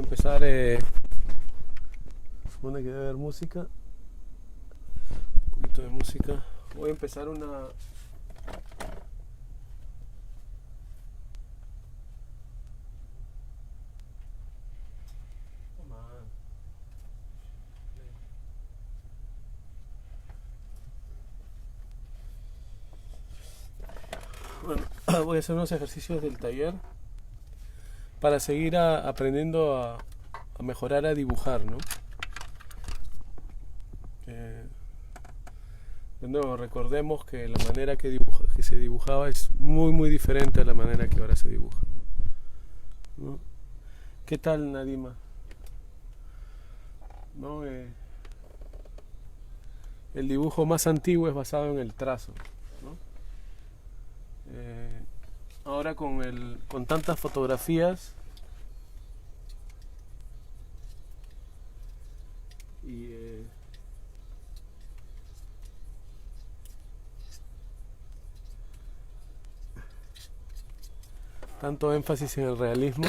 empezar, supone que debe haber música, un poquito de música. Voy a empezar una... Bueno, voy a hacer unos ejercicios del taller para seguir aprendiendo a mejorar a dibujar, ¿no? Eh, de nuevo, recordemos que la manera que se dibujaba es muy diferente a la manera que ahora se dibuja, ¿no? ¿Qué tal, Nadima? ¿No? El dibujo más antiguo es basado en el trazo, ¿no? Ahora con tantas fotografías y tanto énfasis en el realismo,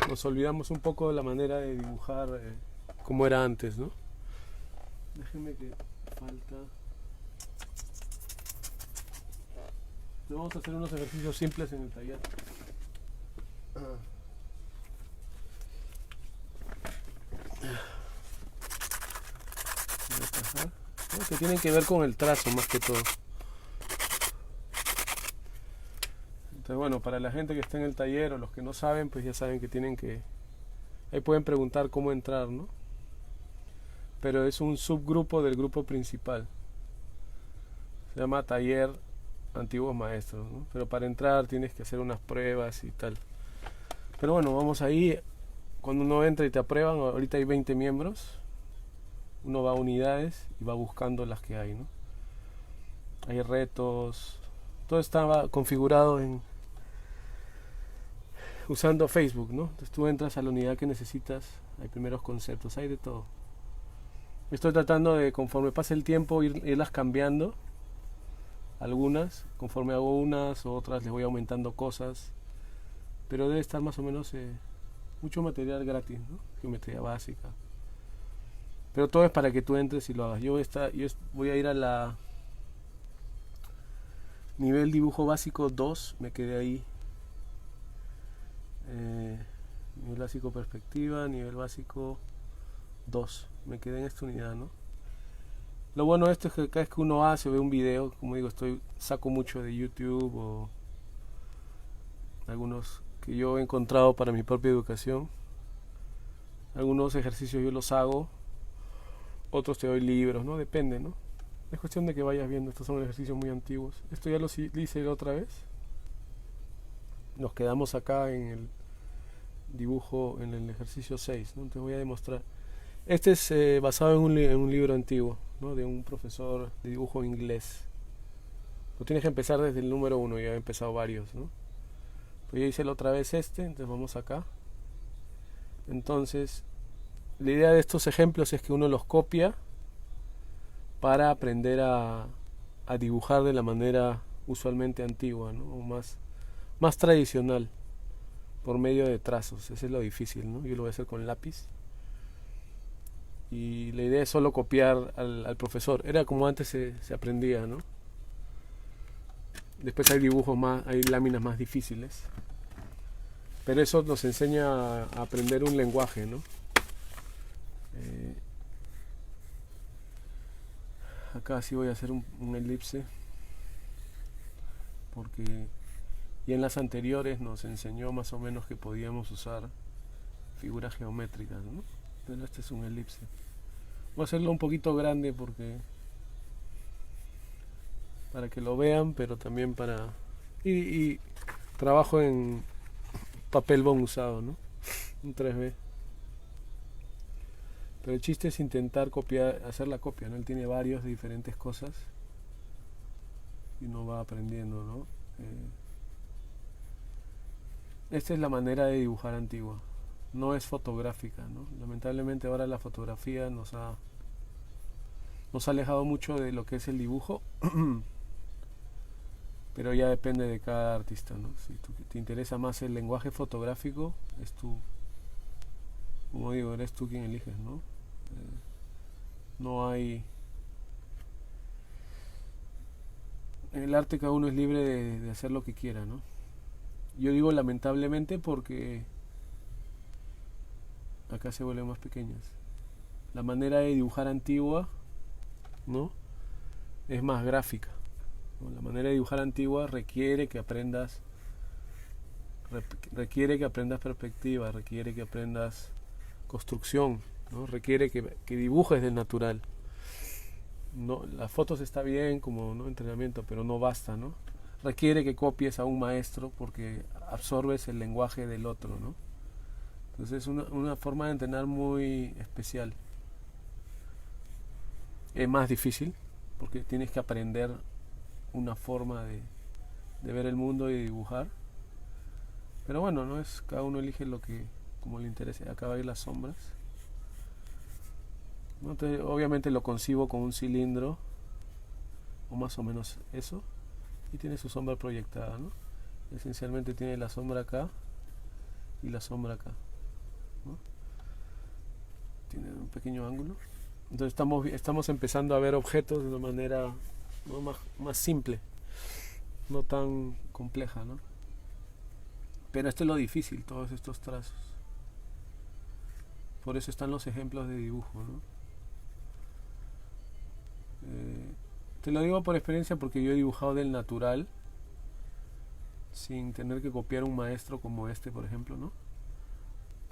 nos olvidamos un poco de la manera de dibujar como era antes, ¿no? Déjenme que falta... Vamos a hacer unos ejercicios simples en el taller. ¿No? Que tienen que ver con el trazo más que todo. Entonces, bueno, para la gente que está en el taller o los que no saben, pues ya saben que tienen que... Ahí pueden preguntar cómo entrar, ¿no? Pero es un subgrupo del grupo principal. Se llama Taller Antiguos Maestros, ¿no? Pero para entrar tienes que hacer unas pruebas y tal. Pero bueno, vamos ahí. Cuando uno entra y te aprueban, ahorita hay 20 miembros. Uno va a unidades y va buscando las que hay, ¿no? Hay retos. Todo estaba configurado usando Facebook, ¿no? Entonces tú entras a la unidad que necesitas, hay primeros conceptos, hay de todo. Estoy tratando de, conforme pase el tiempo, irlas cambiando. Algunas, conforme hago unas o otras, les voy aumentando cosas. Pero debe estar más o menos mucho material gratis, ¿no? Geometría básica. Pero todo es para que tú entres y lo hagas. Yo voy a ir a la nivel dibujo básico 2, me quedé ahí. Nivel básico perspectiva, nivel básico 2, me quedé en esta unidad, ¿no? Lo bueno de esto es que cada vez que uno hace o ve un video, como digo, saco mucho de YouTube o algunos que yo he encontrado para mi propia educación. Algunos ejercicios yo los hago, otros te doy libros, ¿no? Depende, ¿no? Es cuestión de que vayas viendo. Estos son ejercicios muy antiguos. Esto ya lo hice la otra vez. Nos quedamos acá en el dibujo, en el ejercicio 6, ¿no? Te voy a demostrar. Este es basado en un libro antiguo, ¿no? De un profesor de dibujo inglés. Lo tienes que empezar desde el número 1, ya he empezado varios, ¿no? Pues ya hice la otra vez entonces vamos acá. Entonces, la idea de estos ejemplos es que uno los copia para aprender a dibujar de la manera usualmente antigua, ¿no? O más tradicional, por medio de trazos. Ese es lo difícil, ¿no? Yo lo voy a hacer con lápiz. Y la idea es solo copiar al profesor. Era como antes se aprendía, ¿no? Después hay dibujos hay láminas más difíciles. Pero eso nos enseña a aprender un lenguaje, ¿no? Acá sí voy a hacer un elipse, porque y en las anteriores nos enseñó más o menos que podíamos usar figuras geométricas, ¿no? Pero este es un elipse. Voy a hacerlo un poquito grande para que lo vean, pero también y trabajo en papel bond usado, ¿no? Un 3B. Pero el chiste es intentar hacer la copia, ¿no? Él tiene varios de diferentes cosas y uno va aprendiendo, ¿no? Esta es la manera de dibujar antigua. No es fotográfica, ¿no? Lamentablemente ahora la fotografía nos ha alejado mucho de lo que es el dibujo. Pero ya depende de cada artista, ¿no? Si te interesa más el lenguaje fotográfico, es como digo, eres tú quien eliges, ¿no? No hay... En el arte cada uno es libre de hacer lo que quiera, ¿no? Yo digo lamentablemente porque acá se vuelven más pequeñas. La manera de dibujar antigua, ¿no? Es más gráfica, ¿no? La manera de dibujar antigua requiere que aprendas perspectiva, requiere que aprendas construcción, ¿no? Requiere que dibujes del natural. No, las fotos está bien como, ¿no?, entrenamiento, pero no basta, ¿no? Requiere que copies a un maestro porque absorbes el lenguaje del otro, ¿no? Entonces es una forma de entrenar muy especial. Es más difícil porque tienes que aprender una forma de ver el mundo y de dibujar. Pero bueno, no es, cada uno elige lo que como le interese. Acá va a ir las sombras. ¿No? Entonces, obviamente lo concibo con un cilindro o más o menos eso y tiene su sombra proyectada, ¿no? Esencialmente tiene la sombra acá y la sombra acá, ¿no? Tiene un pequeño ángulo. Entonces estamos empezando a ver objetos de una manera, ¿no?, más simple, no tan compleja, ¿no? Pero esto es lo difícil, todos estos trazos. Por eso están los ejemplos de dibujo, ¿no? Te lo digo por experiencia porque yo he dibujado del natural sin tener que copiar un maestro como este, por ejemplo, ¿no?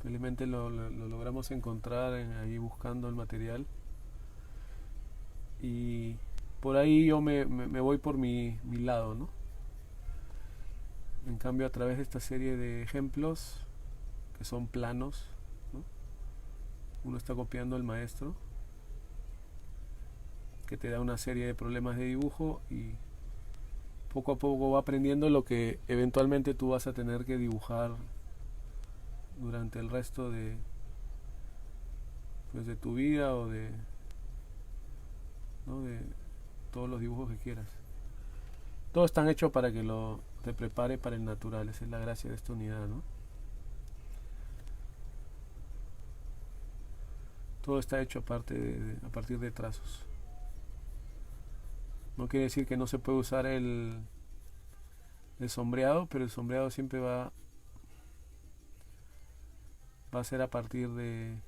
Felizmente lo logramos encontrar ahí buscando el material y por ahí yo me voy por mi lado, ¿no? En cambio, a través de esta serie de ejemplos que son planos, ¿no?, uno está copiando al maestro que te da una serie de problemas de dibujo y poco a poco va aprendiendo lo que eventualmente tú vas a tener que dibujar durante el resto pues, de tu vida o ¿no?, de todos los dibujos que quieras. Todos están hechos para que te prepare para el natural. Esa es la gracia de esta unidad, ¿no? Todo está hecho a partir de trazos. No quiere decir que no se puede usar el sombreado, pero el sombreado siempre va a ser a partir de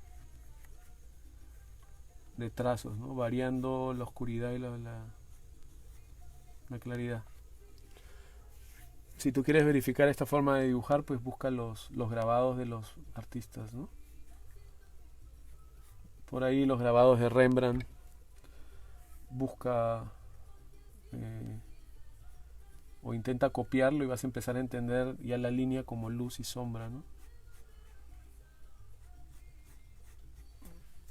trazos, ¿no?, variando la oscuridad y la claridad. Si tú quieres verificar esta forma de dibujar, pues busca los grabados de los artistas, ¿no? Por ahí los grabados de Rembrandt, busca o intenta copiarlo y vas a empezar a entender ya la línea como luz y sombra, ¿no?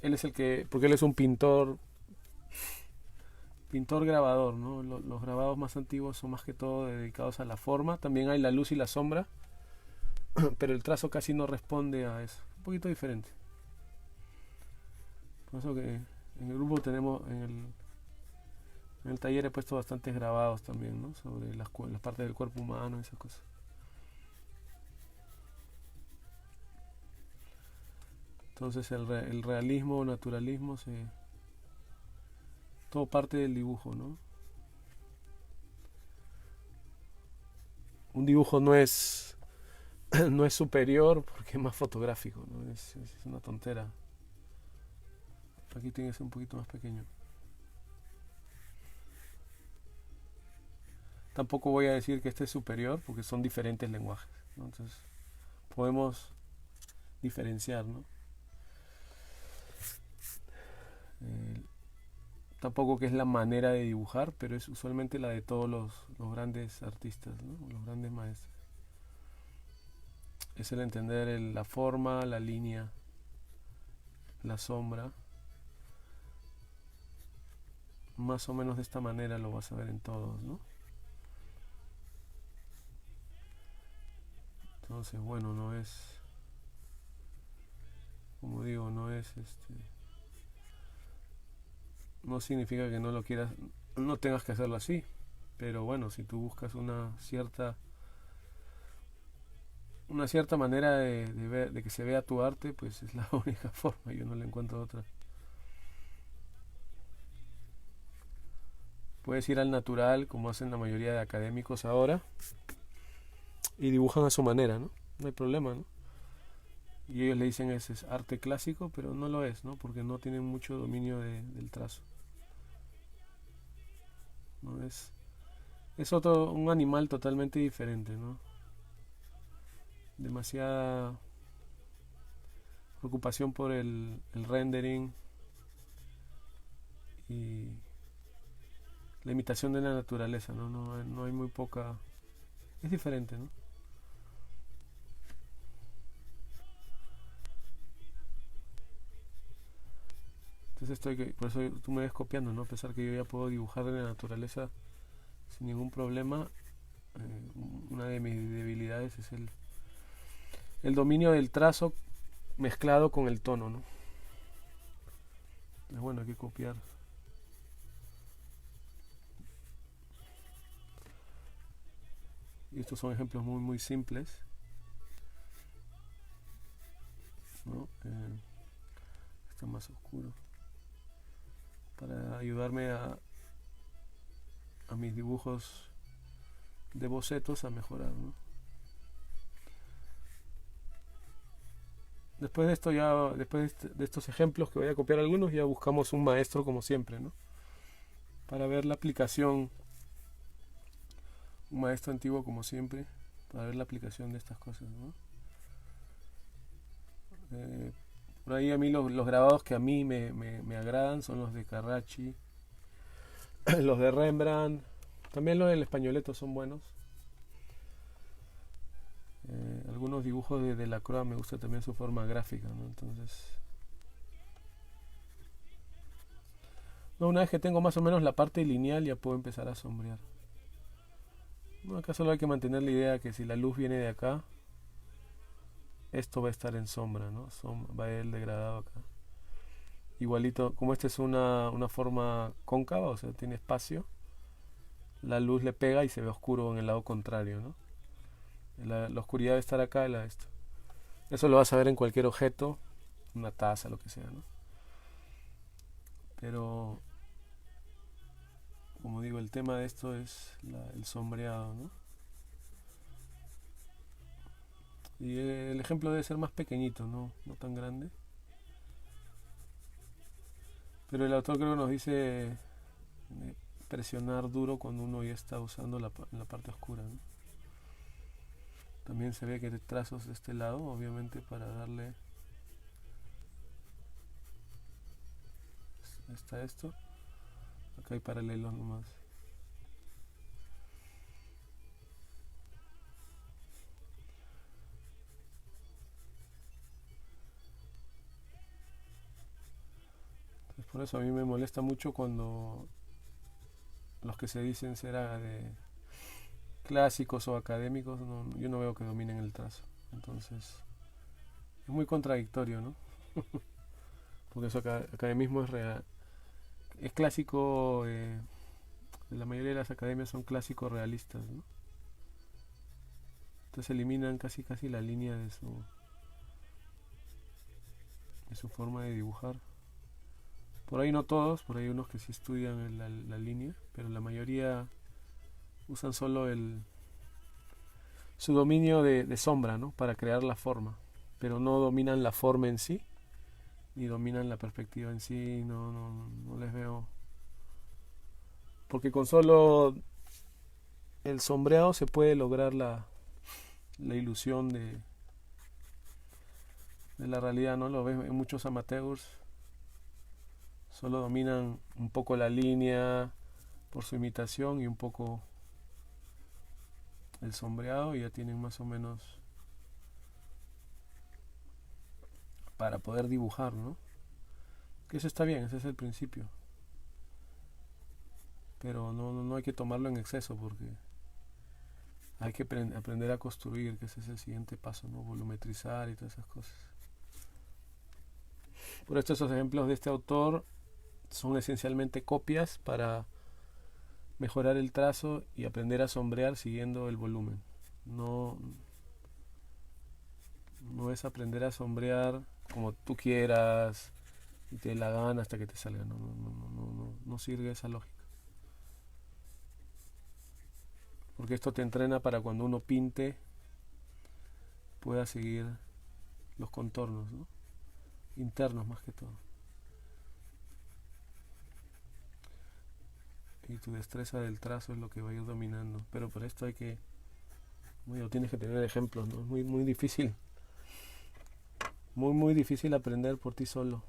Él es porque él es un pintor grabador, ¿no? Los grabados más antiguos son más que todo dedicados a la forma. También hay la luz y la sombra, pero el trazo casi no responde a eso. Un poquito diferente. Por eso que en el grupo tenemos, en el taller he puesto bastantes grabados también, ¿no?, sobre las partes del cuerpo humano y esas cosas. Entonces el realismo, naturalismo, todo parte del dibujo, ¿no? Un dibujo no es no es superior porque es más fotográfico, ¿no? Es una tontera. Aquí tiene que ser un poquito más pequeño. Tampoco voy a decir que este es superior porque son diferentes lenguajes, ¿no? Entonces podemos diferenciar, ¿no? Tampoco que es la manera de dibujar, pero es usualmente la de todos los grandes artistas, ¿no?, los grandes maestros. Es el entender la forma, la línea, la sombra. Más o menos de esta manera lo vas a ver en todos, ¿no? Entonces, bueno, no es, como digo, no significa que no lo quieras, no tengas que hacerlo así, pero bueno, si tú buscas una una cierta manera de ver, de que se vea tu arte, pues es la única forma, yo no le encuentro otra. Puedes ir al natural, como hacen la mayoría de académicos ahora, y dibujan a su manera, ¿no? No hay problema, ¿no? Y ellos le dicen ese es arte clásico, pero no lo es, ¿no? Porque no tienen mucho dominio del trazo, ¿no? Es otro, un animal totalmente diferente, ¿no? Demasiada preocupación por el rendering y la imitación de la naturaleza, ¿no? No hay muy poca... Es diferente, ¿no? Entonces por eso tú me ves copiando, ¿no? A pesar que yo ya puedo dibujar en la naturaleza sin ningún problema, una de mis debilidades es el dominio del trazo mezclado con el tono, ¿no? Es bueno, hay que copiar. Y estos son ejemplos muy muy simples, ¿no? Está más oscuro para ayudarme a mis dibujos de bocetos a mejorar, ¿no? Después de esto ya, después de estos ejemplos que voy a copiar algunos, ya buscamos un maestro como siempre, ¿no? Para ver la aplicación, un maestro antiguo como siempre, para ver la aplicación de estas cosas, ¿no? Por ahí a mí los grabados que a mí me agradan son los de Carracci, los de Rembrandt, también los del Españoleto son buenos. Algunos dibujos de Delacroix me gusta también su forma gráfica, ¿no? Entonces, no, una vez que tengo más o menos la parte lineal ya puedo empezar a sombrear. No, acá solo hay que mantener la idea que si la luz viene de acá, esto va a estar en sombra, ¿no? Va a ir el degradado acá. Igualito, como esta es una forma cóncava, o sea, tiene espacio, la luz le pega y se ve oscuro en el lado contrario, ¿no? La oscuridad debe estar acá y la de esto. Eso lo vas a ver en cualquier objeto, una taza, lo que sea, ¿no? Pero, como digo, el tema de esto es el sombreado, ¿no? Y el ejemplo debe ser más pequeñito, no tan grande. Pero el autor creo que nos dice presionar duro cuando uno ya está usando la parte oscura, ¿no? También se ve que trazos de este lado, obviamente para darle... Está esto. Acá hay paralelos nomás. Entonces por eso a mí me molesta mucho cuando los que se dicen ser de clásicos o académicos, yo no veo que dominen el trazo. Entonces es muy contradictorio, ¿no? Porque eso academismo es real. Es clásico, la mayoría de las academias son clásicos realistas, ¿no? Entonces eliminan casi la línea de su forma de dibujar. Por ahí no todos, por ahí unos que sí estudian la línea, pero la mayoría usan solo su dominio de sombra, ¿no? Para crear la forma, pero no dominan la forma en sí, ni dominan la perspectiva en sí, no les veo. Porque con solo el sombreado se puede lograr la ilusión de la realidad, ¿no? Lo ves en muchos amateurs, solo dominan un poco la línea por su imitación y un poco el sombreado y ya tienen más o menos para poder dibujar, ¿no? Que eso está bien, ese es el principio. Pero no hay que tomarlo en exceso porque hay que aprender a construir, que ese es el siguiente paso, ¿no? Volumetrizar y todas esas cosas. Por esto esos ejemplos de este autor son esencialmente copias para mejorar el trazo y aprender a sombrear siguiendo el volumen. No, puedes aprender a sombrear como tú quieras y te dé la gana hasta que te salga. No sirve esa lógica. Porque esto te entrena para cuando uno pinte pueda seguir los contornos, ¿no? Internos más que todo. Y tu destreza del trazo es lo que va a ir dominando. Pero para esto hay que, bueno, tienes que tener ejemplos, ¿no? Es muy difícil. Muy difícil aprender por ti solo.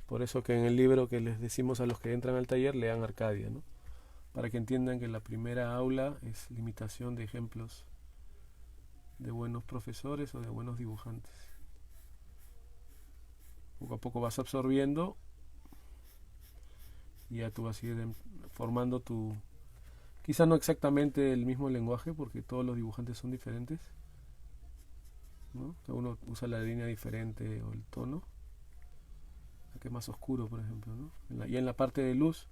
Por eso que en el libro que les decimos a los que entran al taller, lean Arcadia, ¿no? Para que entiendan que la primera aula es limitación de ejemplos de buenos profesores o de buenos dibujantes. Poco a poco vas absorbiendo y ya tú vas a ir formando tu... Quizá no exactamente el mismo lenguaje, porque todos los dibujantes son diferentes, ¿no? Cada uno usa la línea diferente o el tono, que es más oscuro, por ejemplo, ¿no? Y en la parte de luz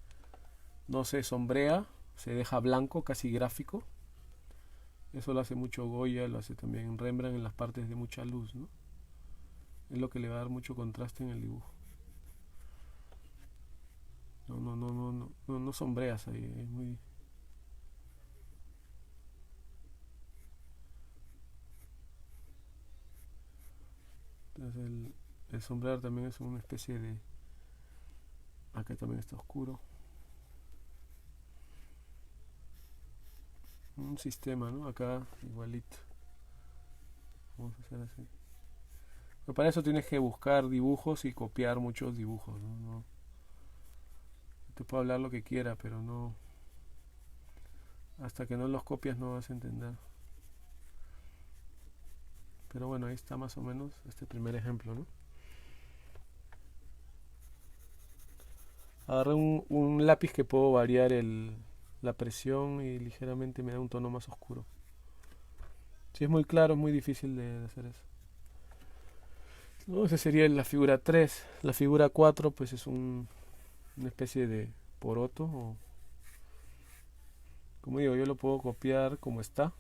no se sombrea, se deja blanco, casi gráfico. Eso lo hace mucho Goya, lo hace también Rembrandt en las partes de mucha luz, ¿no? Es lo que le va a dar mucho contraste en el dibujo. No sombreas ahí, es muy... Entonces el sombrear también es una especie de... Acá también está oscuro. Un sistema, ¿no? Acá igualito. Vamos a hacer así. Pero para eso tienes que buscar dibujos y copiar muchos dibujos, ¿no? Te puedo hablar lo que quiera, pero no... Hasta que no los copias no vas a entender. Pero bueno, ahí está más o menos este primer ejemplo, ¿no? Agarré un lápiz que puedo variar la presión y ligeramente me da un tono más oscuro. Si es muy claro es muy difícil de hacer eso. No, esa sería la figura 3. La figura 4 pues es una especie de poroto. Como digo, yo lo puedo copiar como está.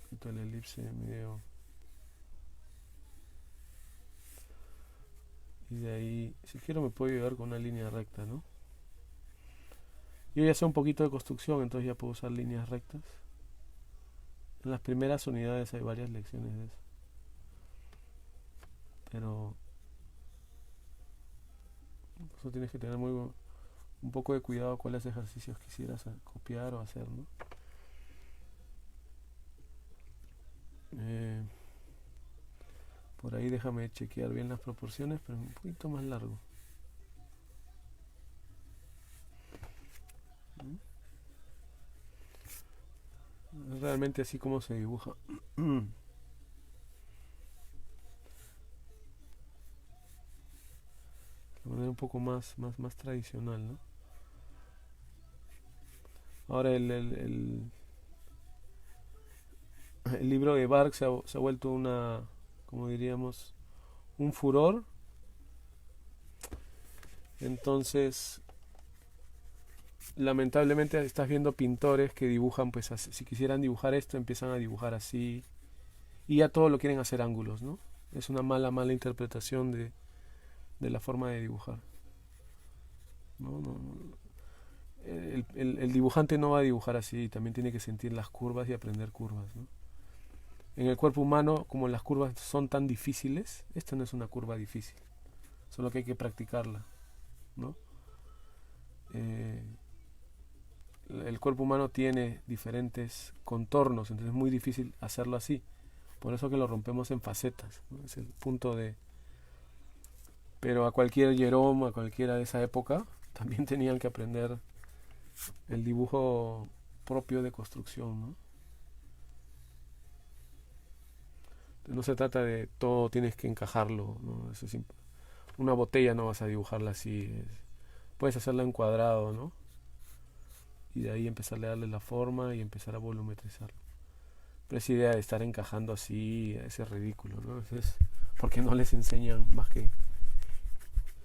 Quito la elipse medio. Y de ahí, si quiero me puedo llevar con una línea recta, ¿no? Yo ya sé un poquito de construcción, entonces ya puedo usar líneas rectas. En las primeras unidades hay varias lecciones de eso. Pero eso tienes que tener un poco de cuidado cuáles ejercicios quisieras copiar o hacer, ¿no? Por ahí déjame chequear bien las proporciones, pero un poquito más largo. Es realmente así como se dibuja. De manera un poco más tradicional, ¿no? Ahora el libro de Bark se ha vuelto como diríamos, un furor. Entonces, lamentablemente estás viendo pintores que dibujan, pues así, si quisieran dibujar esto, empiezan a dibujar así. Y ya todo lo quieren hacer ángulos, ¿no? Es una mala interpretación de la forma de dibujar. No. El dibujante no va a dibujar así, también tiene que sentir las curvas y aprender curvas, ¿no? En el cuerpo humano, como las curvas son tan difíciles, esta no es una curva difícil, solo que hay que practicarla, ¿no? El cuerpo humano tiene diferentes contornos, entonces es muy difícil hacerlo así. Por eso que lo rompemos en facetas, ¿no? Es el punto de... Pero a cualquier Jerome, a cualquiera de esa época, también tenían que aprender el dibujo propio de construcción, ¿no? No se trata de todo tienes que encajarlo, ¿no? Eso es una botella no vas a dibujarla así. Puedes hacerla en cuadrado, ¿no? Y de ahí empezar a darle la forma y empezar a volumetrizarlo. Pero esa idea de estar encajando así, ese es ridículo, ¿no? Es porque no les enseñan más que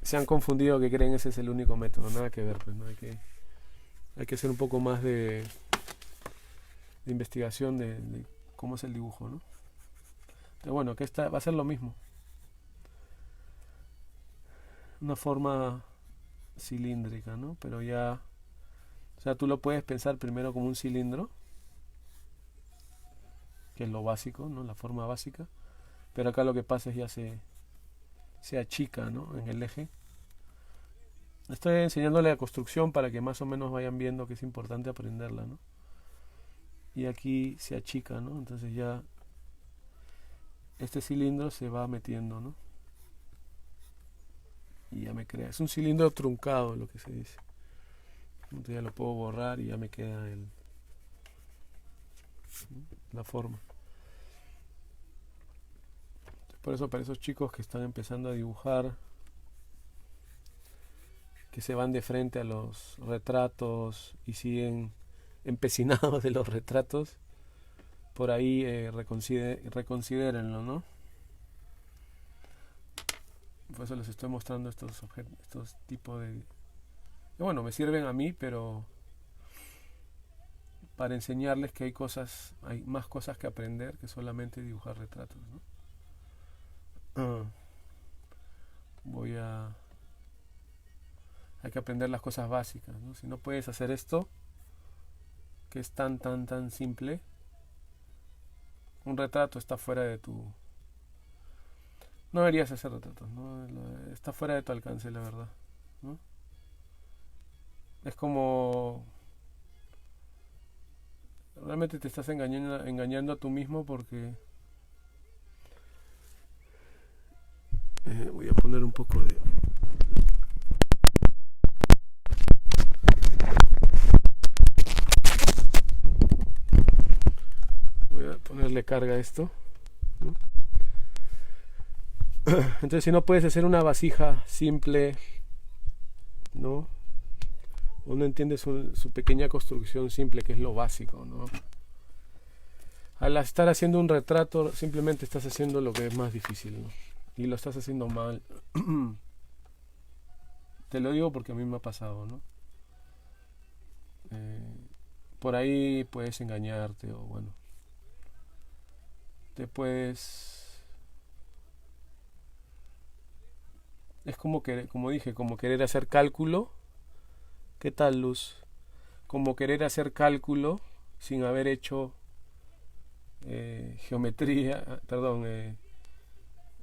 se han confundido que creen ese es el único método, nada que ver, pues, ¿no? Hay que hacer un poco más de investigación de cómo es el dibujo, ¿no? Pero bueno, que esta va a ser lo mismo. Una forma cilíndrica, ¿no? Pero ya, o sea, tú lo puedes pensar primero como un cilindro, que es lo básico, ¿no? La forma básica. Pero acá lo que pasa es ya se achica, ¿no? En el eje. Estoy enseñándole la construcción para que más o menos vayan viendo que es importante aprenderla, ¿no? Y aquí se achica, ¿no? Entonces ya este cilindro se va metiendo, ¿no? Y ya me crea. Es un cilindro truncado, lo que se dice. Entonces ya lo puedo borrar y ya me queda la forma. Por eso para esos chicos que están empezando a dibujar, que se van de frente a los retratos y siguen empecinados de los retratos, por ahí reconsidérenlo, ¿no? Por eso les estoy mostrando estos objetos, estos tipos de... Bueno, me sirven a mí, pero para enseñarles que hay más cosas que aprender que solamente dibujar retratos, ¿no? Hay que aprender las cosas básicas, ¿no? Si no puedes hacer esto, que es tan simple, un retrato está fuera de tu... No deberías hacer retratos, ¿no? Está fuera de tu alcance, la verdad, ¿no? Es como... Realmente te estás engañando a tú mismo porque... voy a poner un poco de... Voy a ponerle carga a esto, ¿no? Entonces si no puedes hacer una vasija simple, ¿no? Uno entiende su pequeña construcción simple, que es lo básico, ¿no? Al estar haciendo un retrato, simplemente estás haciendo lo que es más difícil, ¿no? Y lo estás haciendo mal. Te lo digo porque a mí me ha pasado, ¿no? Por ahí puedes engañarte o bueno, te puedes... Es como dije, como querer hacer cálculo. ¿Qué tal, Luz? Como querer hacer cálculo sin haber hecho geometría, perdón,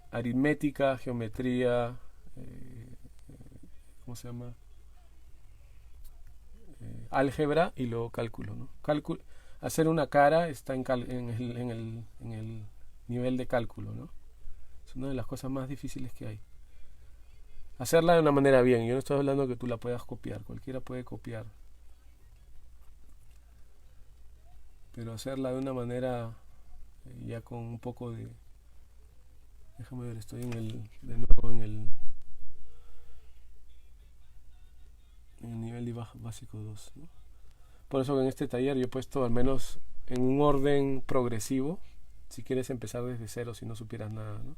aritmética, geometría, ¿cómo se llama? Álgebra y luego cálculo, ¿no? Hacer una cara está en el nivel de cálculo, ¿no? Es una de las cosas más difíciles que hay. Hacerla de una manera bien. Yo no estoy hablando que tú la puedas copiar. Cualquiera puede copiar. Pero hacerla de una manera ya con un poco de... Déjame ver, estoy de nuevo en el nivel de básico 2, ¿no? Por eso en este taller yo he puesto al menos en un orden progresivo, si quieres empezar desde cero, si no supieras nada, ¿no?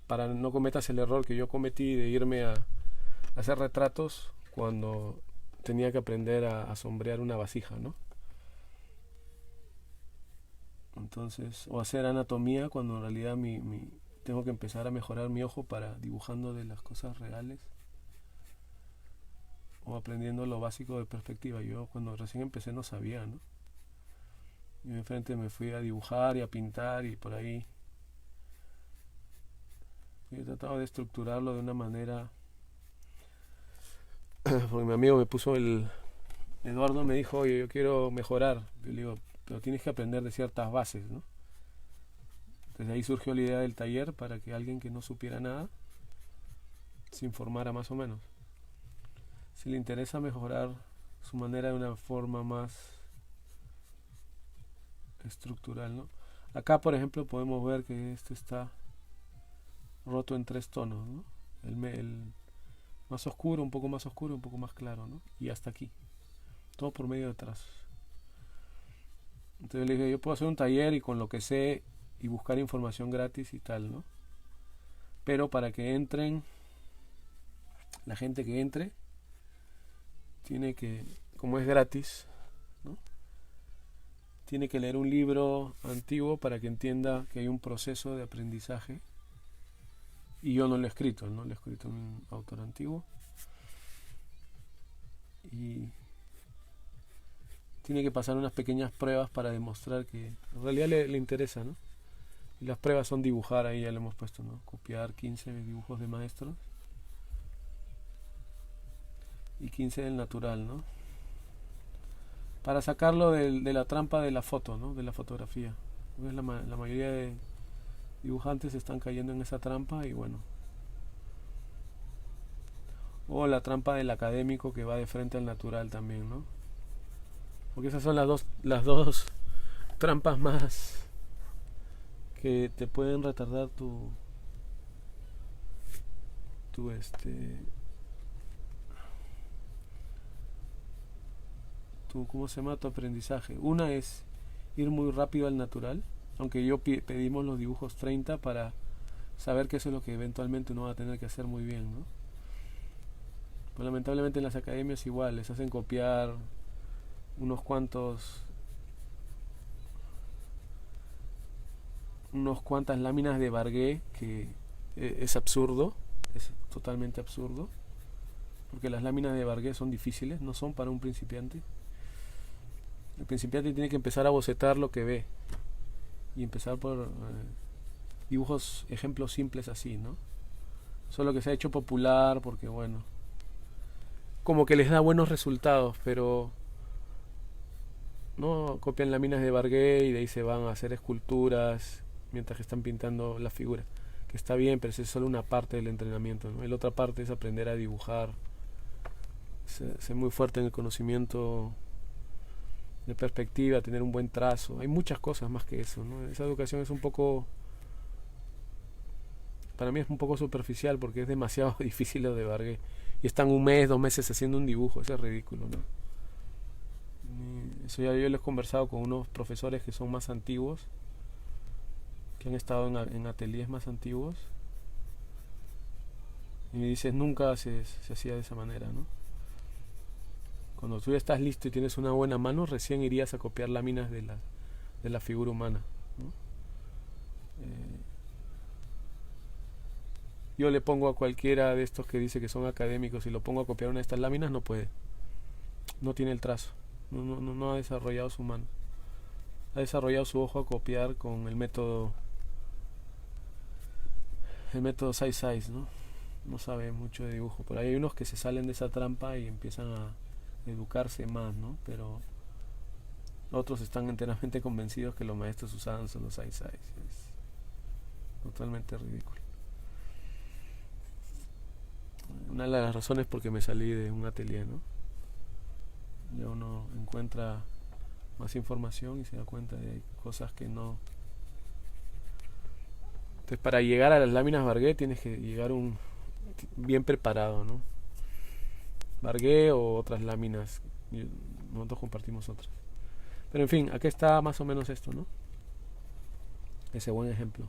Para no cometas el error que yo cometí de irme a hacer retratos cuando tenía que aprender a sombrear una vasija, ¿no? Entonces, o hacer anatomía cuando en realidad tengo que empezar a mejorar mi ojo para dibujando de las cosas reales o aprendiendo lo básico de perspectiva. Yo cuando recién empecé no sabía, ¿no? Yo enfrente me fui a dibujar y a pintar y por ahí yo he tratado de estructurarlo de una manera porque mi amigo me puso Eduardo me dijo, oye, yo quiero mejorar. Yo le digo, pero tienes que aprender de ciertas bases, ¿no? Desde ahí surgió la idea del taller para que alguien que no supiera nada se informara más o menos. Si le interesa mejorar su manera de una forma más estructural, ¿no? Acá, por ejemplo, podemos ver que esto está roto en 3 tonos, ¿no? El más oscuro, un poco más oscuro, un poco más claro, ¿no? Y hasta aquí. Todo por medio de trazos. Entonces le dije, yo puedo hacer un taller y con lo que sé y buscar información gratis y tal, ¿no? Pero para que entren la gente que entre tiene que, como es gratis, ¿no? Tiene que leer un libro antiguo para que entienda que hay un proceso de aprendizaje. Y yo no lo he escrito, ¿no? Lo he escrito un autor antiguo. Y tiene que pasar unas pequeñas pruebas para demostrar que en realidad le interesa, ¿no? Y las pruebas son dibujar, ahí ya le hemos puesto, ¿no? Copiar 15 dibujos de maestros y 15 del natural, ¿no? Para sacarlo de la trampa de la foto, ¿no? De la fotografía. La mayoría de dibujantes están cayendo en esa trampa y bueno. O la trampa del académico que va de frente al natural también, ¿no? Porque esas son las dos trampas más que te pueden retardar tu ¿cómo se llama? Tu aprendizaje. Una es ir muy rápido al natural, aunque yo pedimos los dibujos 30 para saber que eso es lo que eventualmente uno va a tener que hacer muy bien, ¿no? Pues lamentablemente en las academias igual les hacen copiar unos cuantas láminas de Bargué, que es absurdo, es totalmente absurdo, porque las láminas de Bargué son difíciles, no son para un principiante. El principiante tiene que empezar a bocetar lo que ve y empezar por dibujos, ejemplos simples así, ¿no? Solo que se ha hecho popular porque, bueno, como que les da buenos resultados, pero no copian láminas de Bargué y de ahí se van a hacer esculturas mientras que están pintando la figura, que está bien, pero es solo una parte del entrenamiento, ¿no? La otra parte es aprender a dibujar, ser muy fuerte en el conocimiento de perspectiva, tener un buen trazo. Hay muchas cosas más que eso, ¿no? Esa educación es un poco, para mí es un poco superficial porque es demasiado difícil lo de Bargué. Y están 1 mes, 2 meses haciendo un dibujo, eso es ridículo, ¿no? Eso ya yo les he conversado con unos profesores que son más antiguos, que han estado en ateliers más antiguos, y me dices, nunca se hacía de esa manera, ¿no? Cuando tú ya estás listo y tienes una buena mano, recién irías a copiar láminas de la figura humana, ¿no? Yo le pongo a cualquiera de estos que dice que son académicos y lo pongo a copiar una de estas láminas, no puede. No tiene el trazo. No ha desarrollado su mano. Ha desarrollado su ojo a copiar con el método size, ¿no? No sabe mucho de dibujo. Pero hay unos que se salen de esa trampa y empiezan a educarse más, ¿no? Pero otros están enteramente convencidos que los maestros usaban solo size. Es totalmente ridículo. Una de las razones por que me salí de un atelier, ¿no? Ya uno encuentra más información y se da cuenta de cosas que no. Entonces, para llegar a las láminas Bargué tienes que llegar bien preparado, ¿no? Bargué o otras láminas. Nosotros compartimos otras. Pero en fin, aquí está más o menos esto, ¿no? Ese buen ejemplo.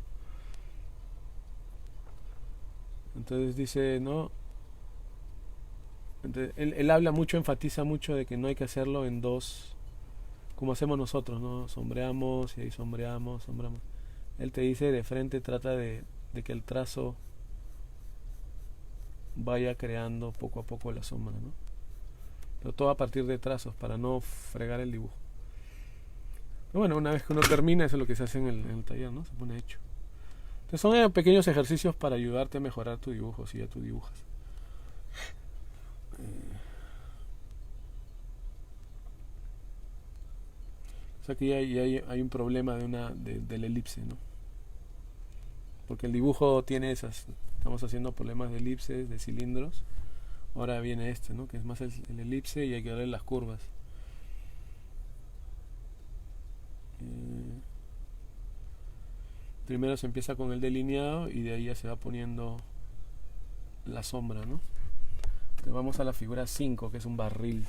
Entonces dice, ¿no? Entonces, él habla mucho, enfatiza mucho de que no hay que hacerlo en dos, como hacemos nosotros, ¿no? Sombreamos y ahí sombreamos. Él te dice de frente, trata de que el trazo vaya creando poco a poco la sombra, ¿no? Pero todo a partir de trazos para no fregar el dibujo. Pero bueno, una vez que uno termina, eso es lo que se hace en el taller, ¿no? Se pone hecho. Entonces son pequeños ejercicios para ayudarte a mejorar tu dibujo si ya tú dibujas. O sea que ya hay un problema de la elipse, ¿no? Porque el dibujo tiene estamos haciendo problemas de elipses, de cilindros. Ahora viene ¿no? Que es más el elipse y hay que ver las curvas. Primero se empieza con el delineado y de ahí ya se va poniendo la sombra, ¿no? Entonces vamos a la figura 5, que es un barril.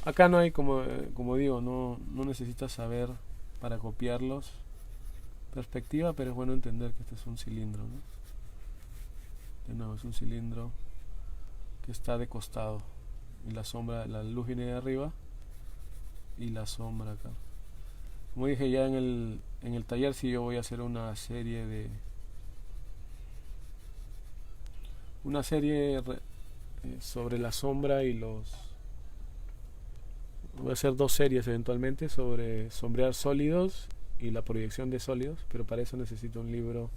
Acá no hay, como digo, no necesitas saber para copiarlos perspectiva, pero es bueno entender que este es un cilindro, ¿no? De nuevo, es un cilindro que está de costado y la sombra, la luz viene de arriba y la sombra acá. Como dije ya en el taller, si yo voy a hacer una serie sobre la sombra y voy a hacer 2 series eventualmente sobre sombrear sólidos y la proyección de sólidos, pero para eso necesito un libro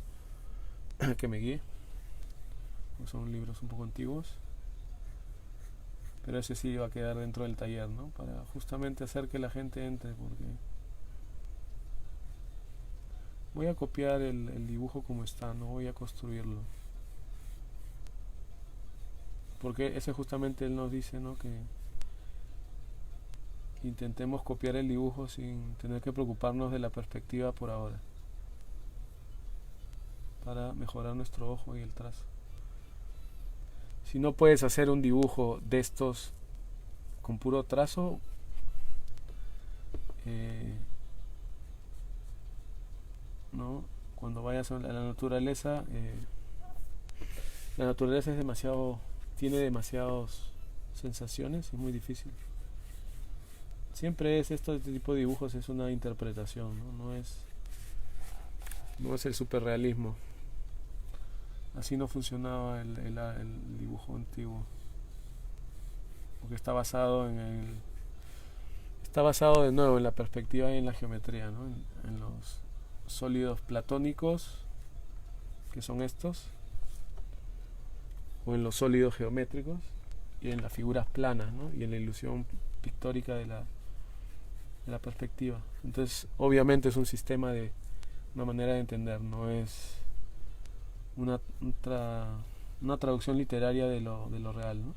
que me guíe. Son libros un poco antiguos, pero ese sí va a quedar dentro del taller, ¿no? Para justamente hacer que la gente entre, porque voy a copiar el dibujo como está, no voy a construirlo. Porque ese justamente él nos dice, ¿no? Que intentemos copiar el dibujo sin tener que preocuparnos de la perspectiva por ahora, para mejorar nuestro ojo y el trazo. Si no puedes hacer un dibujo de estos con puro trazo, ¿no? Cuando vayas a la naturaleza es demasiado, tiene demasiadas sensaciones y es muy difícil. Siempre este tipo de dibujos es una interpretación, ¿no? No es el superrealismo. Así no funcionaba el dibujo antiguo, porque está basado de nuevo en la perspectiva y en la geometría, ¿no? En los sólidos platónicos, que son estos, o en los sólidos geométricos, y en las figuras planas, ¿no? Y en la ilusión pictórica de la perspectiva. Entonces, obviamente es un sistema de una manera de entender, no es una traducción literaria de lo real, ¿no?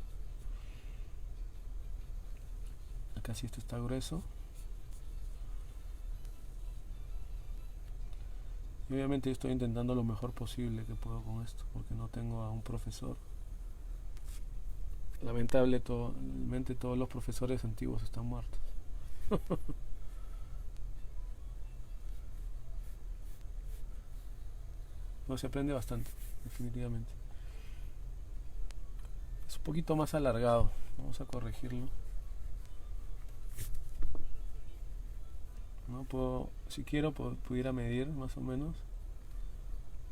Acá sí esto está grueso. Y obviamente estoy intentando lo mejor posible que puedo con esto, porque no tengo a un profesor. Lamentablemente todos los profesores antiguos están muertos. No, se aprende bastante, definitivamente. Es un poquito más alargado. Vamos a corregirlo. No puedo, si quiero, pudiera medir más o menos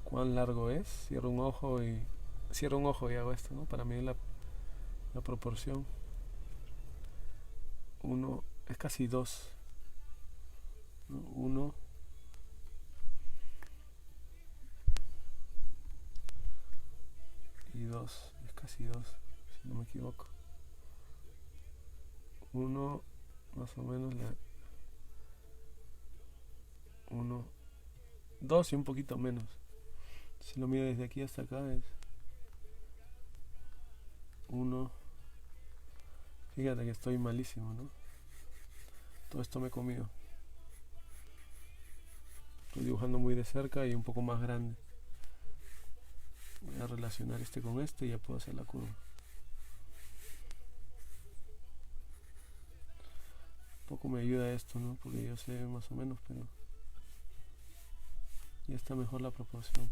cuán largo es. Cierro un ojo y hago esto, ¿no? Para medir la proporción. 1 es casi 2. 1 y 2 es casi 2, si no me equivoco. 1 más o menos 1, 2 y un poquito menos. Si lo mido desde aquí hasta acá es 1. Fíjate que estoy malísimo, ¿no? Todo esto me he comido. Estoy dibujando muy de cerca y un poco más grande. Voy a relacionar este con este y ya puedo hacer la curva. Un poco me ayuda esto, ¿no? Porque yo sé más o menos, pero ya está mejor la proporción.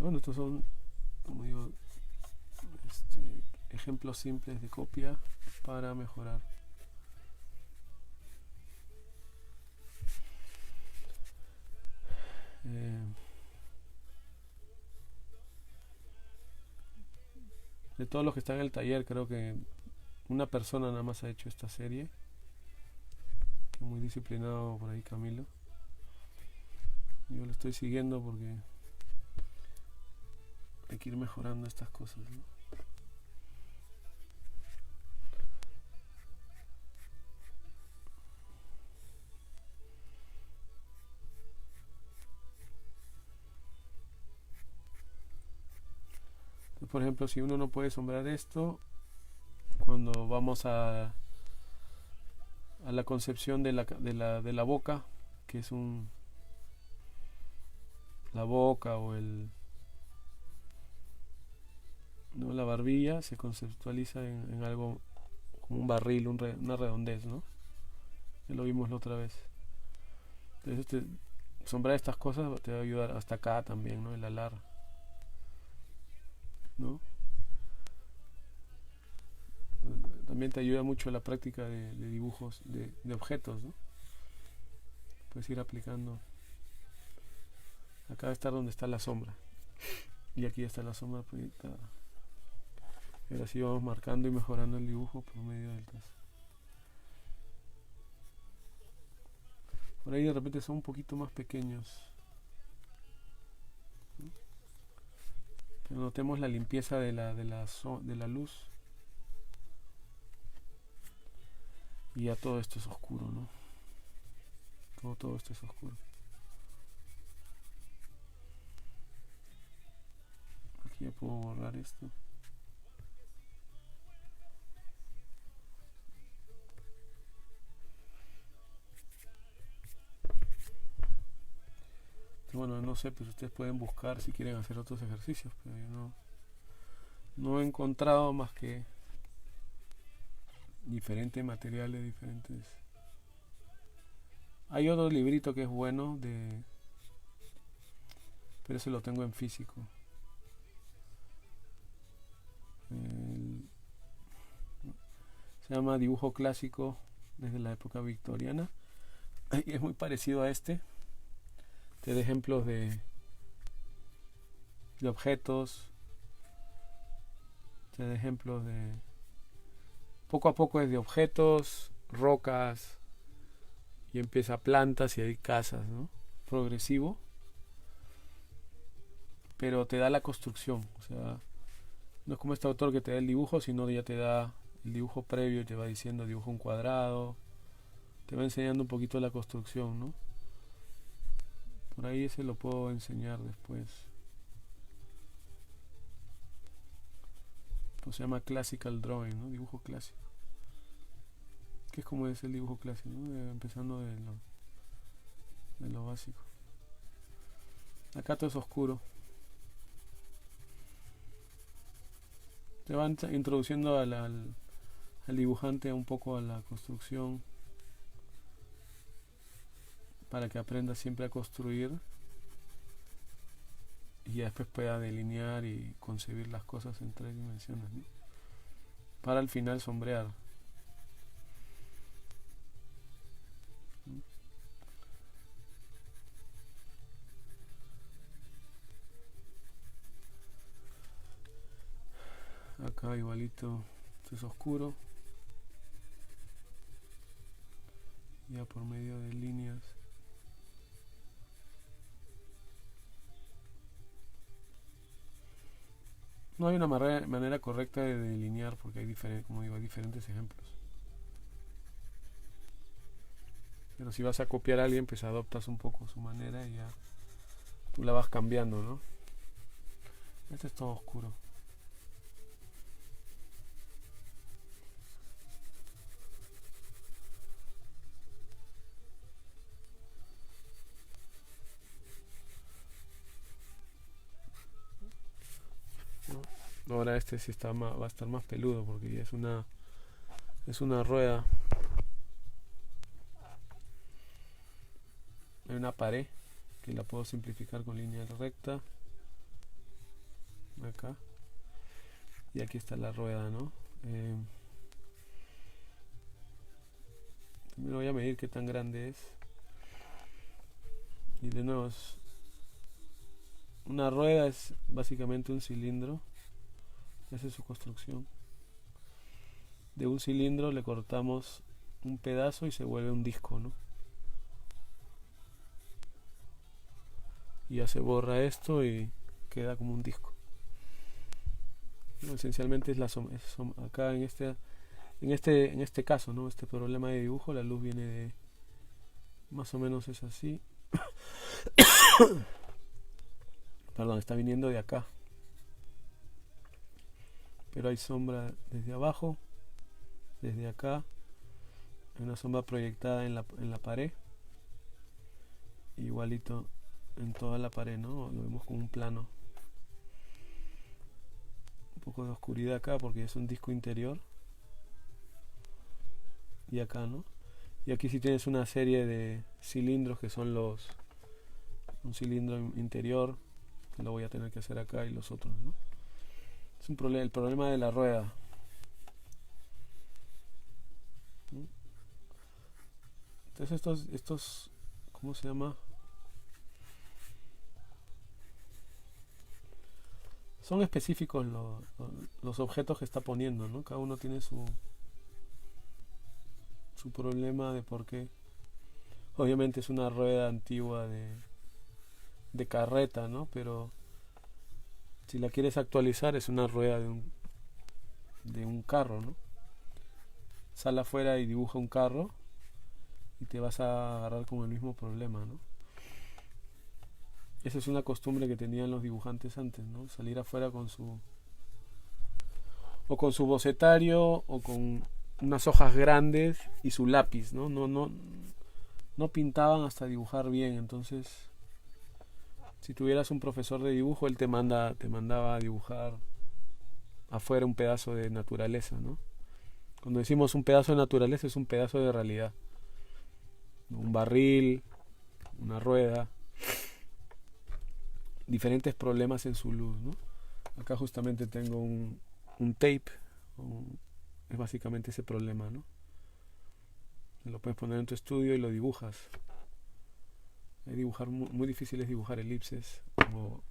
Bueno, estos son, como digo, ejemplos simples de copia para mejorar. De todos los que están en el taller, creo que una persona nada más ha hecho esta serie. Que muy disciplinado por ahí, Camilo. Yo lo estoy siguiendo porque hay que ir mejorando estas cosas, ¿no? Entonces, por ejemplo, si uno no puede sombrear esto, cuando vamos a la concepción de la boca, que es la boca o ¿no? La barbilla se conceptualiza en algo como un barril, una redondez, ¿no? Ya lo vimos la otra vez. Entonces sombrar estas cosas te va a ayudar hasta acá también, ¿no? El alar, ¿no? También te ayuda mucho la práctica de dibujos de objetos, ¿no? Puedes ir aplicando. Acá va a estar donde está la sombra. Y aquí está la sombra proyectada. Y ahora sí vamos marcando y mejorando el dibujo por medio del trazo. Por ahí de repente son un poquito más pequeños, ¿no? Pero notemos la limpieza de la luz. Y ya todo esto es oscuro, ¿no? Todo esto es oscuro. Aquí ya puedo borrar esto. Bueno, no sé, pues ustedes pueden buscar si quieren hacer otros ejercicios, pero yo no he encontrado más que diferentes materiales, diferentes. Hay otro librito que es bueno, pero ese lo tengo en físico. Se llama Dibujo Clásico desde la época victoriana. Y es muy parecido a este. Te da ejemplos de objetos. Te da ejemplos de... Poco a poco es de objetos, rocas, y empieza plantas y hay casas, ¿no? Progresivo. Pero te da la construcción. O sea, no es como este autor que te da el dibujo, sino ya te da el dibujo previo y te va diciendo dibujo un cuadrado. Te va enseñando un poquito la construcción, ¿no? Por ahí ese lo puedo enseñar después. Pues se llama Classical Drawing, ¿no? Dibujo clásico. Que es como es el dibujo clásico, ¿no? Empezando de lo básico. Acá todo es oscuro. Te van introduciendo al dibujante un poco a la construcción para que aprenda siempre a construir y ya después pueda delinear y concebir las cosas en 3 dimensiones, ¿no? Para al final sombrear. Acá igualito, esto es oscuro, ya por medio de líneas. No hay una manera correcta de delinear porque hay como digo, hay diferentes ejemplos. Pero si vas a copiar a alguien, pues adoptas un poco su manera y ya tú la vas cambiando, ¿no? Este es todo oscuro. ¿No? Ahora este sí va a estar más peludo porque ya es una rueda. Hay una pared que la puedo simplificar con línea recta. Acá. Y aquí está la rueda, ¿no? También voy a medir qué tan grande es. Y de nuevo, una rueda es básicamente un cilindro. Esa es su construcción. De un cilindro le cortamos un pedazo y se vuelve un disco, ¿no? Y ya se borra esto y queda como un disco. No, esencialmente es acá en este caso, ¿no? Este problema de dibujo, la luz viene de más o menos es así. Perdón, está viniendo de acá. Pero hay sombra desde abajo, desde acá. Hay una sombra proyectada en la pared. Igualito en toda la pared, ¿no? Lo vemos como un plano. Un poco de oscuridad acá porque es un disco interior. Y acá, ¿no? Y aquí sí tienes una serie de cilindros que son un cilindro interior, que lo voy a tener que hacer acá, y los otros, ¿no? Es el problema de la rueda. ¿Mm? Entonces estos, ¿cómo se llama? Son específicos los objetos que está poniendo, ¿no? Cada uno tiene su problema de por qué. Obviamente es una rueda antigua de carreta, ¿no? Pero si la quieres actualizar es una rueda de un carro, ¿no? Sal afuera y dibuja un carro y te vas a agarrar con el mismo problema, ¿no? Esa es una costumbre que tenían los dibujantes antes, ¿no? Salir afuera con su bocetario o con unas hojas grandes y su lápiz, ¿no? No pintaban hasta dibujar bien. Entonces, si tuvieras un profesor de dibujo, él te mandaba a dibujar afuera un pedazo de naturaleza, ¿no? Cuando decimos un pedazo de naturaleza, es un pedazo de realidad. Un barril, una rueda, diferentes problemas en su luz, ¿no? Acá justamente tengo un tape, es básicamente ese problema, ¿no? Lo puedes poner en tu estudio y lo dibujas. Muy difícil es dibujar elipses o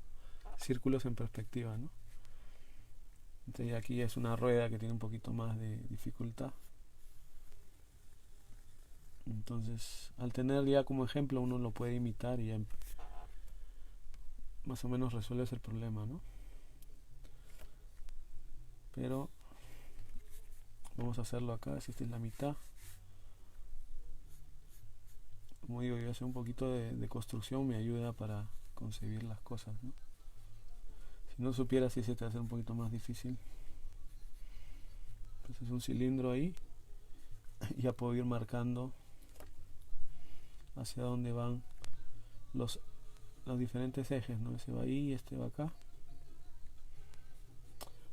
círculos en perspectiva, ¿no? Entonces aquí es una rueda que tiene un poquito más de dificultad. Entonces, al tener ya como ejemplo, uno lo puede imitar y ya más o menos resuelves el problema, ¿no? Pero vamos a hacerlo acá, si esta es la mitad. Como digo, yo hacer un poquito de construcción me ayuda para concebir las cosas, ¿no? Si no supieras, sí se te va a hacer un poquito más difícil. Pues es un cilindro ahí. Y ya puedo ir marcando hacia dónde van los diferentes ejes, ¿no? Ese va ahí, este va acá.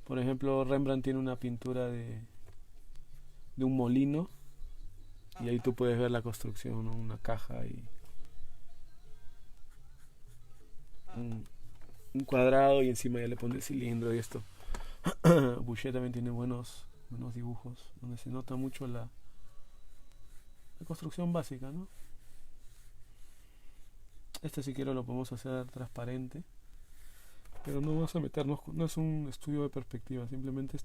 Por ejemplo, Rembrandt tiene una pintura de un molino, y ahí tú puedes ver la construcción, ¿no? Una caja y un cuadrado, y encima ya le pone el cilindro y esto. Boucher también tiene buenos dibujos donde se nota mucho la construcción básica, ¿no? Este, si quiero, lo podemos hacer transparente, pero no vamos a meternos, no es un estudio de perspectiva, simplemente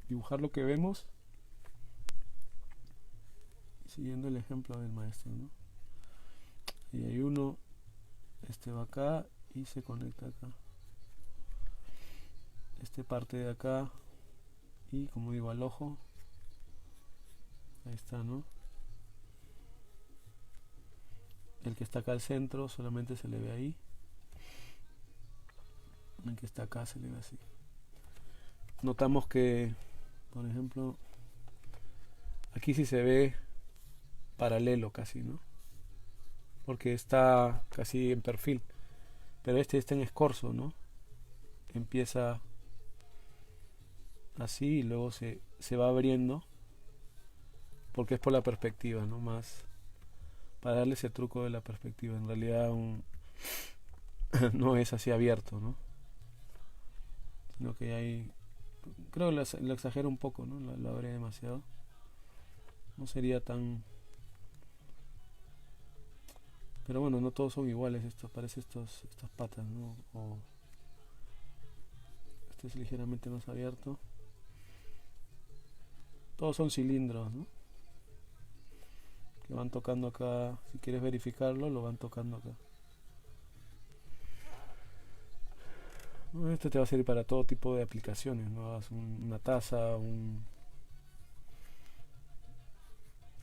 dibujar lo que vemos siguiendo el ejemplo del maestro, ¿no? Y hay uno, este va acá y se conecta acá, este parte de acá, y como digo, al ojo, ahí está, ¿no? El que está acá al centro solamente se le ve ahí, el que está acá se le ve así. Notamos que, por ejemplo, aquí sí se ve paralelo casi, ¿no? Porque está casi en perfil, pero este está en escorzo, ¿no? Empieza así y luego se va abriendo, porque es por la perspectiva, ¿no? Más para darle ese truco de la perspectiva. En realidad no es así abierto, ¿no? Sino que hay, creo que lo exagero un poco, ¿no? Lo abre demasiado. No sería tan... Pero bueno, no todos son iguales. Esto parece estas patas, ¿no? O este es ligeramente más abierto. Todos son cilindros, ¿no? Que van tocando acá. Si quieres verificarlo, lo van tocando acá. Este te va a servir para todo tipo de aplicaciones, ¿no? Hagas una taza,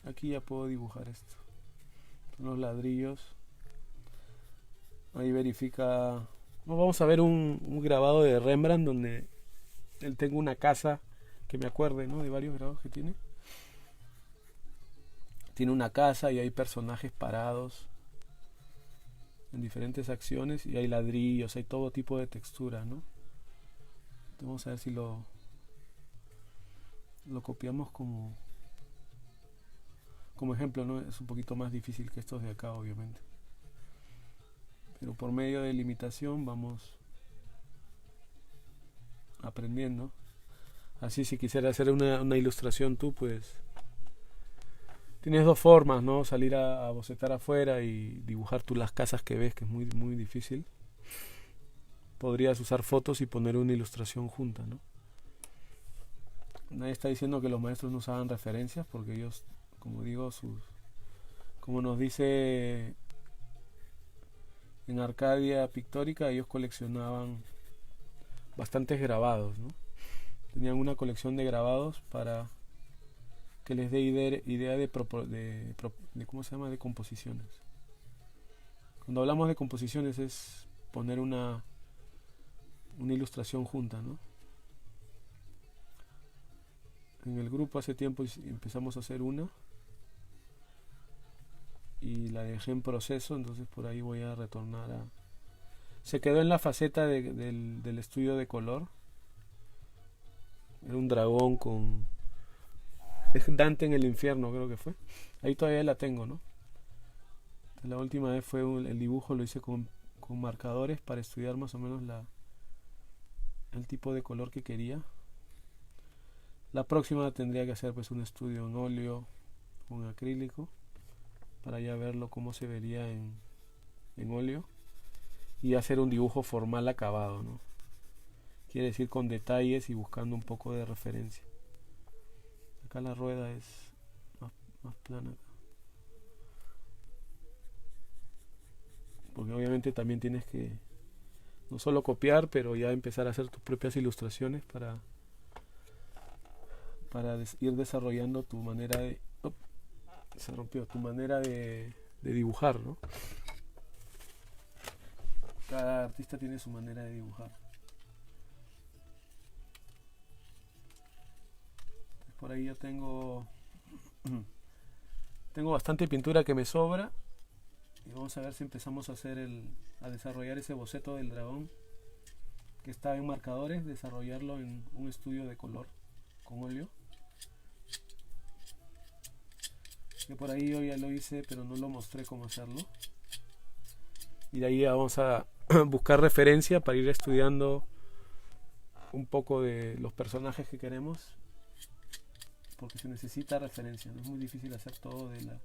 Aquí ya puedo dibujar esto. Son los ladrillos. Ahí verifica... Vamos a ver un grabado de Rembrandt donde él tengo una casa que me acuerde, ¿no? De varios grabados que tiene. Tiene una casa y hay personajes parados en diferentes acciones, y hay ladrillos, hay todo tipo de textura, ¿no? Entonces vamos a ver si lo copiamos como como ejemplo, ¿no? Es un poquito más difícil que estos de acá, obviamente. Pero por medio de limitación vamos aprendiendo. Así, si quisiera hacer una ilustración tú, pues tienes dos formas, ¿no? Salir a bocetar afuera y dibujar tú las casas que ves, que es muy, muy difícil. Podrías usar fotos y poner una ilustración junta, ¿no? Nadie está diciendo que los maestros no usaban referencias, porque ellos, como digo, como nos dice en Arcadia Pictórica, ellos coleccionaban bastantes grabados, ¿no? Tenían una colección de grabados para que les dé idea de ¿cómo se llama? De composiciones. Cuando hablamos de composiciones es poner una ilustración junta, ¿no? En el grupo hace tiempo empezamos a hacer una y la dejé en proceso, entonces por ahí voy a retornar a... Se quedó en la faceta del estudio de color. Era un dragón con... Es Dante en el infierno, creo que fue. Ahí todavía la tengo, ¿no? La última vez fue el dibujo, lo hice con marcadores para estudiar más o menos el tipo de color que quería. La próxima tendría que hacer pues un estudio en óleo con acrílico para ya verlo cómo se vería en óleo y hacer un dibujo formal acabado, ¿no? Quiere decir con detalles y buscando un poco de referencia. Acá la rueda es más plana, porque obviamente también tienes que no solo copiar, pero ya empezar a hacer tus propias ilustraciones para ir desarrollando tu manera de... se rompió, tu manera de dibujar, ¿no? Cada artista tiene su manera de dibujar. Por ahí yo tengo bastante pintura que me sobra y vamos a ver si empezamos a a desarrollar ese boceto del dragón que está en marcadores, desarrollarlo en un estudio de color con óleo, que por ahí yo ya lo hice pero no lo mostré cómo hacerlo, y de ahí vamos a buscar referencia para ir estudiando un poco de los personajes que queremos, porque se necesita referencia, no es muy difícil hacer todo de la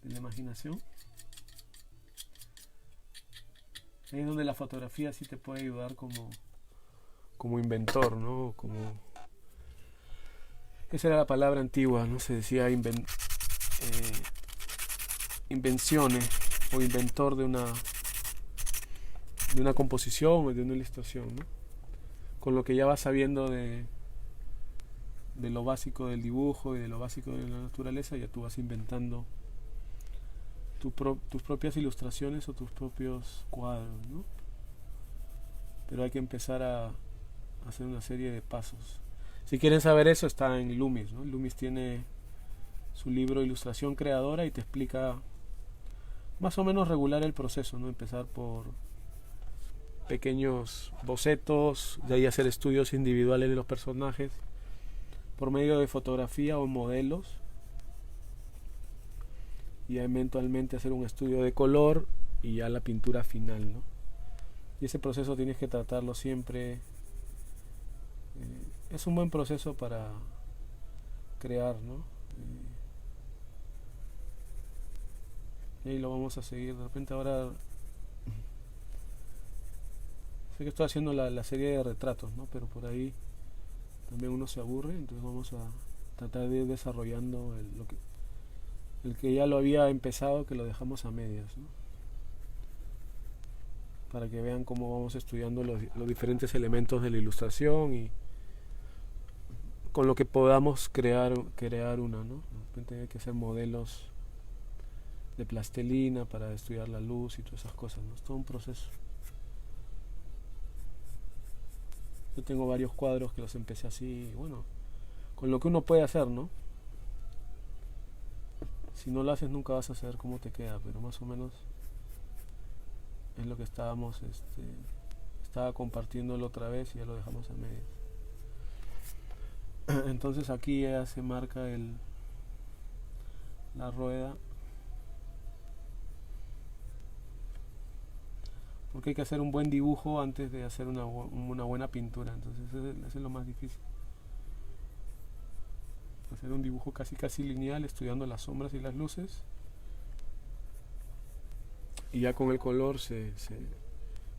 imaginación. Ahí es donde la fotografía sí te puede ayudar como inventor, ¿no? Esa era la palabra antigua, ¿no? Se decía invenciones o inventor de una composición o de una ilustración, ¿no? Con lo que ya vas sabiendo de lo básico del dibujo y de lo básico de la naturaleza, ya tú vas inventando tus propias ilustraciones o tus propios cuadros, ¿no? Pero hay que empezar a hacer una serie de pasos. Si quieren saber eso, está en Loomis, ¿no? Loomis tiene su libro Ilustración Creadora y te explica más o menos regular el proceso, ¿no? Empezar por pequeños bocetos, de ahí hacer estudios individuales de los personajes por medio de fotografía o modelos, y eventualmente hacer un estudio de color y ya la pintura final, ¿no? Y ese proceso tienes que tratarlo siempre. Es un buen proceso para crear, ¿no? Y ahí lo vamos a seguir. De repente ahora sé que estoy haciendo la serie de retratos, ¿no? Pero por ahí también uno se aburre, entonces vamos a tratar de ir desarrollando el que ya lo había empezado, que lo dejamos a medias, ¿no? Para que vean cómo vamos estudiando los diferentes elementos de la ilustración y con lo que podamos crear una, ¿no? De repente hay que hacer modelos de plastilina para estudiar la luz y todas esas cosas, ¿no? Es todo un proceso. Yo tengo varios cuadros que los empecé así, bueno, con lo que uno puede hacer, ¿no? Si no lo haces nunca vas a saber cómo te queda, pero más o menos es lo que estaba compartiéndolo otra vez y ya lo dejamos a medias. Entonces aquí ya se marca la rueda, porque hay que hacer un buen dibujo antes de hacer una buena pintura. Entonces eso es lo más difícil, hacer un dibujo casi lineal, estudiando las sombras y las luces, y ya con el color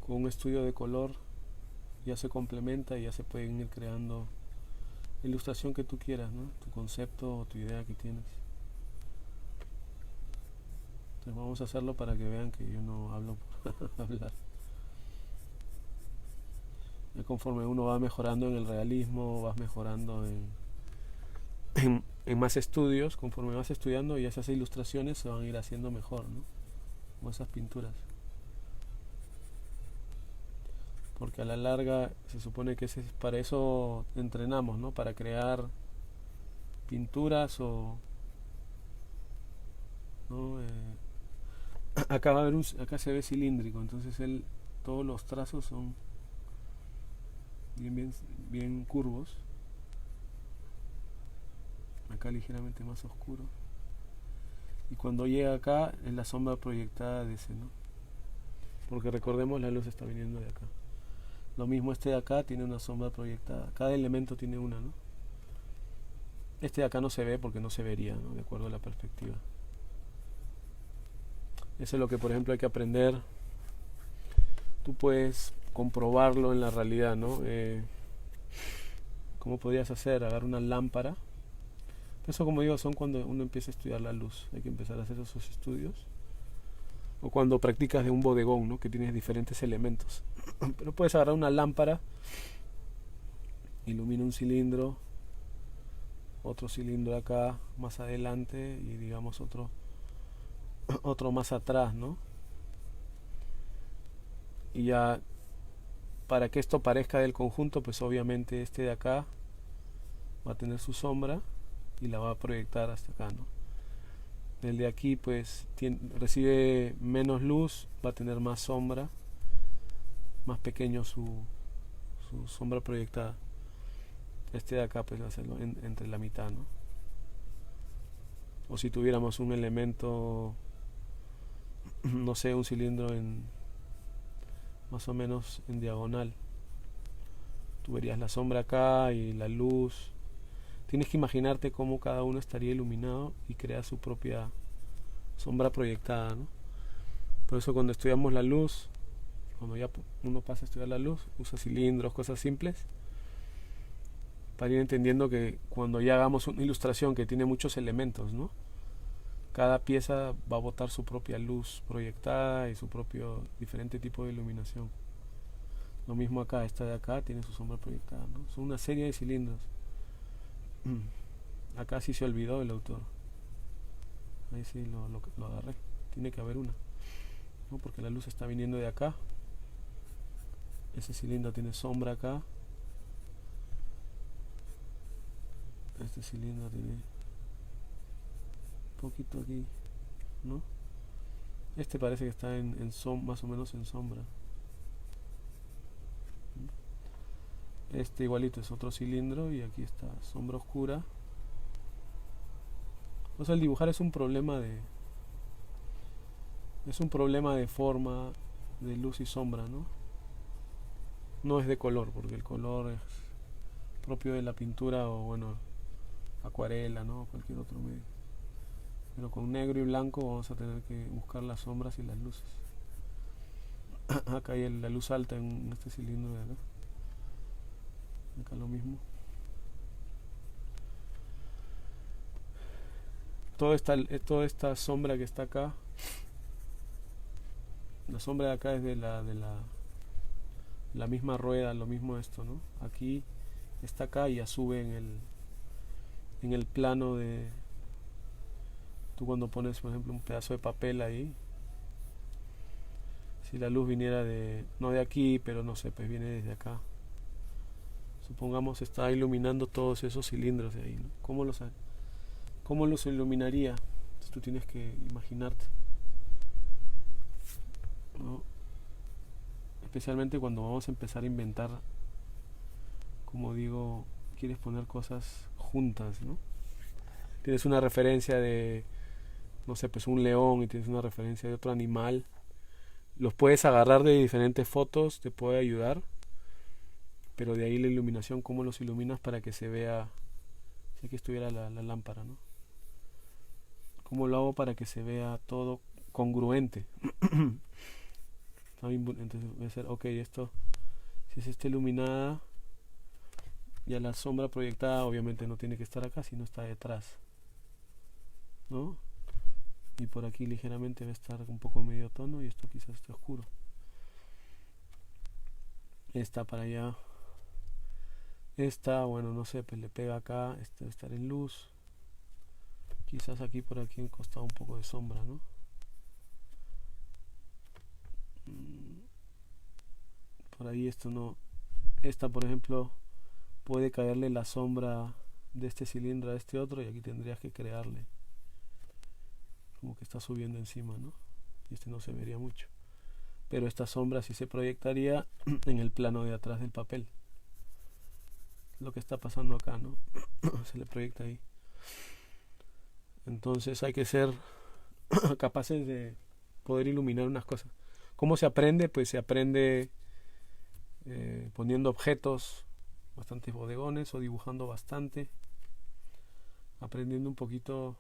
con un estudio de color ya se complementa y ya se pueden ir creando la ilustración que tú quieras, ¿no? Tu concepto o tu idea que tienes. Entonces vamos a hacerlo para que vean que yo no hablo por hablar. Y conforme uno va mejorando en el realismo, vas mejorando en más estudios, conforme vas estudiando, y esas ilustraciones se van a ir haciendo mejor, ¿no? Como esas pinturas. Porque a la larga se supone que para eso entrenamos, ¿no? Para crear pinturas ¿no? Acá va a haber acá se ve cilíndrico, entonces todos los trazos son bien curvos. Acá ligeramente más oscuro. Y cuando llega acá es la sombra proyectada de ese, ¿no? Porque recordemos, la luz está viniendo de acá. Lo mismo este de acá tiene una sombra proyectada. Cada elemento tiene una, ¿no? Este de acá no se ve porque no se vería, ¿no? De acuerdo a la perspectiva. Eso es lo que, por ejemplo, hay que aprender. Tú puedes comprobarlo en la realidad, ¿no? ¿Cómo podrías hacer? Agarrar una lámpara. Eso, como digo, son cuando uno empieza a estudiar la luz. Hay que empezar a hacer esos estudios. O cuando practicas de un bodegón, ¿no? Que tienes diferentes elementos. Pero puedes agarrar una lámpara, ilumina un cilindro, otro cilindro acá más adelante y digamos otro más atrás, ¿no? Y ya para que esto parezca del conjunto, pues obviamente este de acá va a tener su sombra y la va a proyectar hasta acá, ¿no? El de aquí pues recibe menos luz, va a tener más sombra, más pequeño su sombra proyectada. Este de acá pues va a hacerlo entre la mitad, ¿no? O si tuviéramos un elemento, no sé, un cilindro más o menos en diagonal, tú verías la sombra acá y la luz. Tienes que imaginarte cómo cada uno estaría iluminado y crea su propia sombra proyectada, ¿no? Por eso cuando estudiamos la luz, cuando ya uno pasa a estudiar la luz, usa cilindros, cosas simples, para ir entendiendo que cuando ya hagamos una ilustración que tiene muchos elementos, ¿no? Cada pieza va a botar su propia luz proyectada y su propio diferente tipo de iluminación. Lo mismo acá, esta de acá tiene su sombra proyectada, ¿no? Son una serie de cilindros. Acá sí se olvidó el autor. Ahí sí lo agarré. Tiene que haber una, ¿no? Porque la luz está viniendo de acá. Ese cilindro tiene sombra acá. Este cilindro tiene un poquito aquí, ¿no? Este parece que está más o menos en sombra. Este igualito es otro cilindro y aquí está sombra oscura. O sea, el dibujar es un problema de forma, de luz y sombra, ¿no? No es de color, porque el color es propio de la pintura o bueno, acuarela, ¿no? Cualquier otro medio. Pero con negro y blanco vamos a tener que buscar las sombras y las luces. Acá hay la luz alta en este cilindro de acá. Acá lo mismo. Toda esta sombra que está acá, la sombra de acá es de la misma rueda, lo mismo esto, ¿no? Aquí está acá y ya sube en el plano de... Tú cuando pones, por ejemplo, un pedazo de papel ahí, si la luz viniera no de aquí, pero no sé, pues viene desde acá. Supongamos está iluminando todos esos cilindros de ahí, ¿no? ¿Cómo los iluminaría? Entonces tú tienes que imaginarte, ¿no? Especialmente cuando vamos a empezar a inventar, como digo, quieres poner cosas juntas, ¿no? Tienes una referencia de no sé, pues un león y tienes una referencia de otro animal, los puedes agarrar de diferentes fotos, te puede ayudar, pero de ahí la iluminación, cómo los iluminas para que se vea, si aquí estuviera la lámpara, ¿no? ¿Cómo lo hago para que se vea todo congruente? Entonces voy a hacer, ok, esto, si es esta iluminada, ya la sombra proyectada obviamente no tiene que estar acá, sino está detrás, ¿no? Y por aquí ligeramente va a estar un poco medio tono y esto quizás esté oscuro. Esta para allá. Esta, bueno, no sé, pues le pega acá, este debe estar en luz. Quizás aquí por aquí en costado un poco de sombra, ¿no? Por ahí esto no. Esta, por ejemplo, puede caerle la sombra de este cilindro a este otro y aquí tendrías que crearle. Como que está subiendo encima, ¿no? Y este no se vería mucho. Pero esta sombra sí se proyectaría en el plano de atrás del papel. Lo que está pasando acá, ¿no? Se le proyecta ahí. Entonces hay que ser capaces de poder iluminar unas cosas. ¿Cómo se aprende? Pues se aprende poniendo objetos, bastantes bodegones o dibujando bastante, aprendiendo un poquito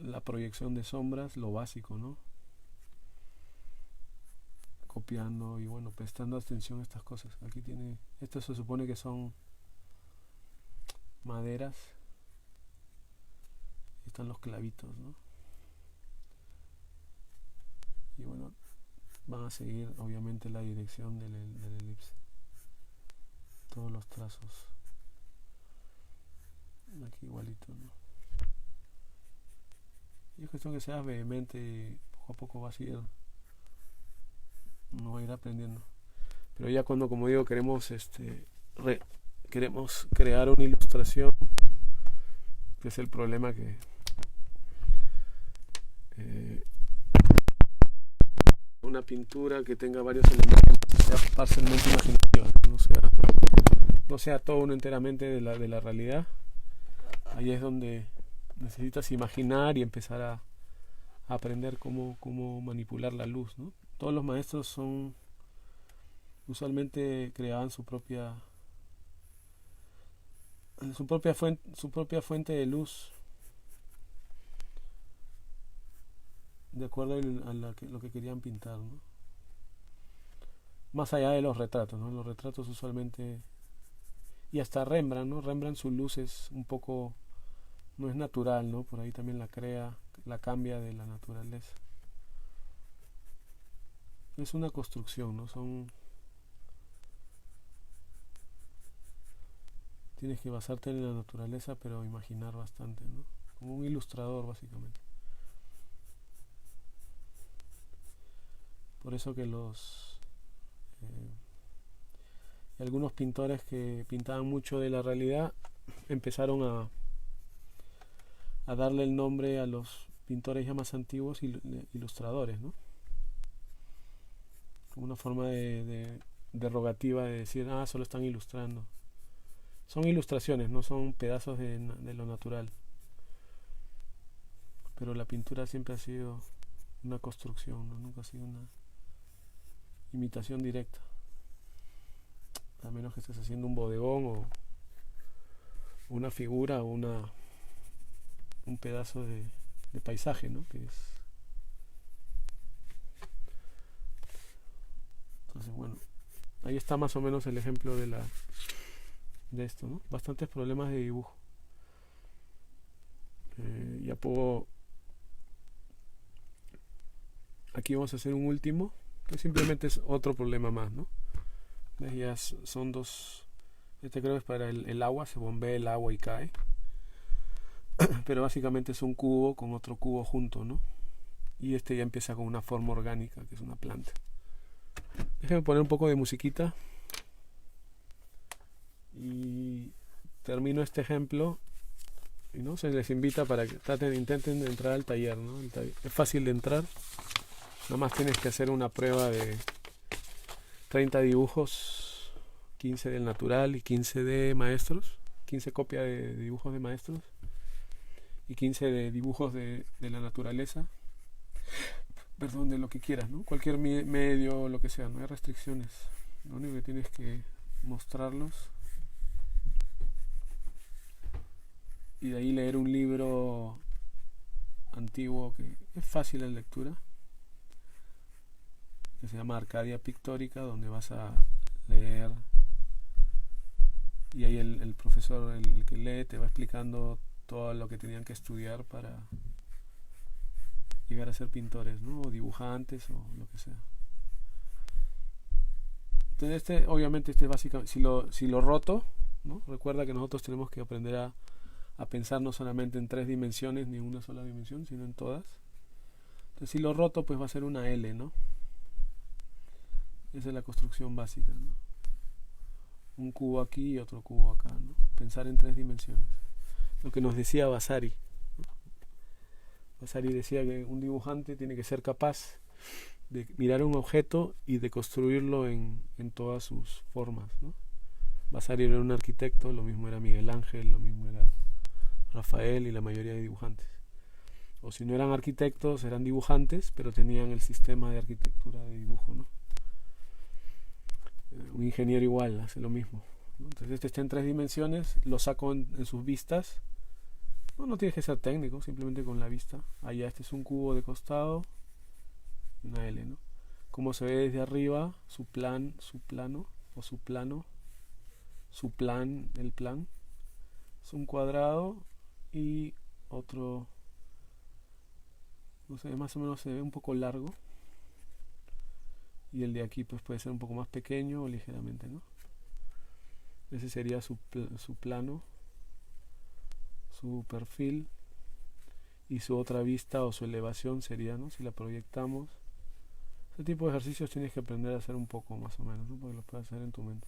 la proyección de sombras, lo básico, ¿no? Copiando y bueno, prestando atención a estas cosas. Aquí tiene, esto se supone que son maderas, están los clavitos, ¿no? Y bueno, van a seguir obviamente la dirección del elipse, todos los trazos aquí igualito, ¿no? Y es cuestión que seas vehemente y poco a poco vas a ir, no va a ir aprendiendo. Pero ya cuando, como digo, queremos queremos crear una ilustración, que es el problema que una pintura que tenga varios elementos sea parcialmente imaginativa, no sea todo uno enteramente de la realidad. Ahí es donde necesitas imaginar y empezar a aprender cómo manipular la luz, ¿no? Todos los maestros usualmente creaban su propia fuente de luz de acuerdo a lo que querían pintar, ¿no? Más allá de los retratos, ¿no? Los retratos usualmente, y hasta Rembrandt, ¿no? Rembrandt su luz es un poco, no es natural, ¿no? Por ahí también la crea, la cambia de la naturaleza. Es una construcción, ¿no? Tienes que basarte en la naturaleza, pero imaginar bastante, ¿no? Como un ilustrador, básicamente. Por eso que algunos pintores que pintaban mucho de la realidad empezaron a darle el nombre a los pintores ya más antiguos ilustradores, ¿no? Como una forma de derogativa de decir, solo están ilustrando. Son ilustraciones, no son pedazos de lo natural. Pero la pintura siempre ha sido una construcción, ¿no? Nunca ha sido una imitación directa. A menos que estés haciendo un bodegón o una figura o un pedazo de paisaje, ¿no? Entonces, bueno, ahí está más o menos el ejemplo de esto, ¿no? Bastantes problemas de dibujo. Ya puedo. Aquí vamos a hacer un último, que simplemente es otro problema más, ¿no? Ya son dos. Este creo que es para el agua, se bombea el agua y cae. Pero básicamente es un cubo con otro cubo junto, ¿no? Y este ya empieza con una forma orgánica, que es una planta. Déjenme poner un poco de musiquita. Y termino este ejemplo. Y no se les invita para que intenten entrar al taller, ¿no? Es fácil de entrar. Nada más tienes que hacer una prueba de 30 dibujos, 15 del natural y 15 de maestros, 15 copias de dibujos de maestros. y 15 de dibujos de la naturaleza, perdón, de lo que quieras, ¿no? Cualquier medio, lo que sea, no hay restricciones. Lo único que tienes que mostrarlos y de ahí leer un libro antiguo que es fácil de lectura, que se llama Arcadia Pictórica, donde vas a leer y ahí el profesor, el que lee, te va explicando todo lo que tenían que estudiar para llegar a ser pintores, ¿no? O dibujantes o lo que sea. Entonces obviamente es básicamente, si lo roto, ¿no? Recuerda que nosotros tenemos que aprender a pensar no solamente en 3 dimensiones ni en una sola dimensión, sino en todas. Entonces si lo roto, pues va a ser una L, ¿no? Esa es la construcción básica, ¿no? Un cubo aquí y otro cubo acá, ¿no? Pensar en 3 dimensiones. Lo que nos decía Vasari. Vasari decía que un dibujante tiene que ser capaz de mirar un objeto y de construirlo en todas sus formas, ¿no? Vasari era un arquitecto, lo mismo era Miguel Ángel, lo mismo era Rafael y la mayoría de dibujantes. O si no eran arquitectos, eran dibujantes, pero tenían el sistema de arquitectura de dibujo, ¿no? Un ingeniero igual hace lo mismo, ¿no? Entonces este está en 3 dimensiones, lo saco en sus vistas. No tienes que ser técnico, simplemente con la vista. Allá este es un cubo de costado, una L, ¿no? Como se ve desde arriba, su plano, o su plano, el plan, es un cuadrado y otro, no sé, más o menos se ve un poco largo. Y el de aquí pues puede ser un poco más pequeño o ligeramente, ¿no? Ese sería su plano, su perfil, y su otra vista o su elevación sería, ¿no? Si la proyectamos. Ese tipo de ejercicios tienes que aprender a hacer un poco más o menos, ¿no? Porque los puedes hacer en tu mente.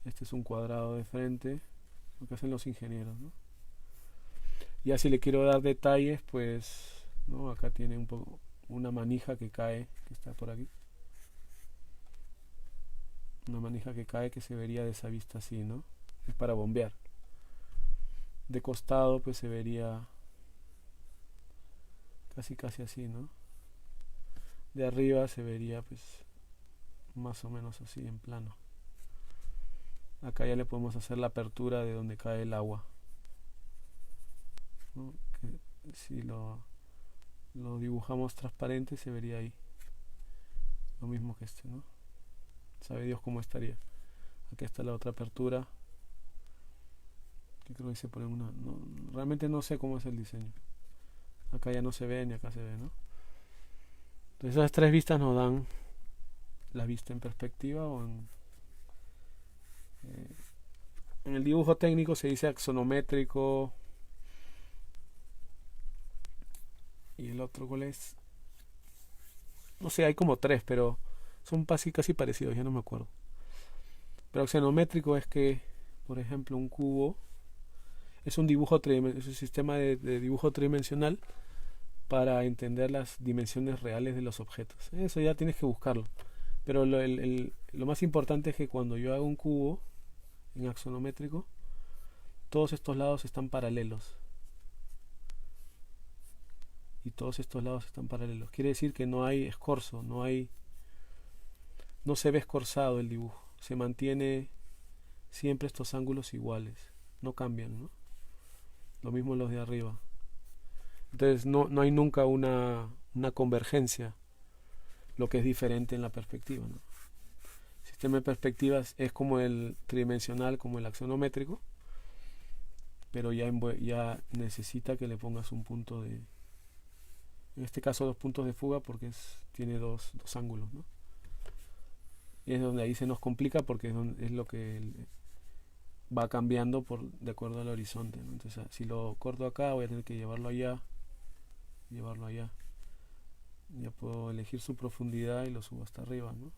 Este es un cuadrado de frente, lo que hacen los ingenieros, ¿no? Ya si le quiero dar detalles, pues, ¿no? Acá tiene un poco una manija que cae, que está por aquí. Una manija que cae que se vería de esa vista así, ¿no? Es para bombear. De costado pues se vería casi así, ¿no? De arriba se vería pues más o menos así en plano. Acá ya le podemos hacer la apertura de donde cae el agua, ¿no? Que si lo dibujamos transparente se vería ahí. Lo mismo que este, ¿no? Sabe Dios cómo estaría. Aquí está la otra apertura. Que creo que se pone una... No, realmente no sé cómo es el diseño. Acá ya no se ve ni acá se ve, ¿no? Entonces esas 3 vistas nos dan la vista en perspectiva o en el dibujo técnico se dice axonométrico. Y el otro, ¿cuál es? No sé, hay como 3, pero son casi parecidos, ya no me acuerdo. Pero axonométrico es que, por ejemplo, un cubo es un dibujo es un sistema de dibujo tridimensional para entender las dimensiones reales de los objetos. Eso ya tienes que buscarlo. Pero lo más importante es que cuando yo hago un cubo en axonométrico, todos estos lados están paralelos. Y todos estos lados están paralelos. Quiere decir que no hay escorzo, no se ve escorzado el dibujo. Se mantiene siempre estos ángulos iguales. No cambian, ¿no? Lo mismo los de arriba. Entonces no hay nunca una convergencia, lo que es diferente en la perspectiva, ¿no? El sistema de perspectivas es como el tridimensional, como el axonométrico, pero ya necesita que le pongas un punto de... En este caso 2 puntos de fuga porque tiene dos ángulos, ¿no? Y es donde ahí se nos complica porque es lo que va cambiando de acuerdo al horizonte, ¿no? Entonces si lo corto acá voy a tener que llevarlo allá. Ya puedo elegir su profundidad y lo subo hasta arriba, ¿no?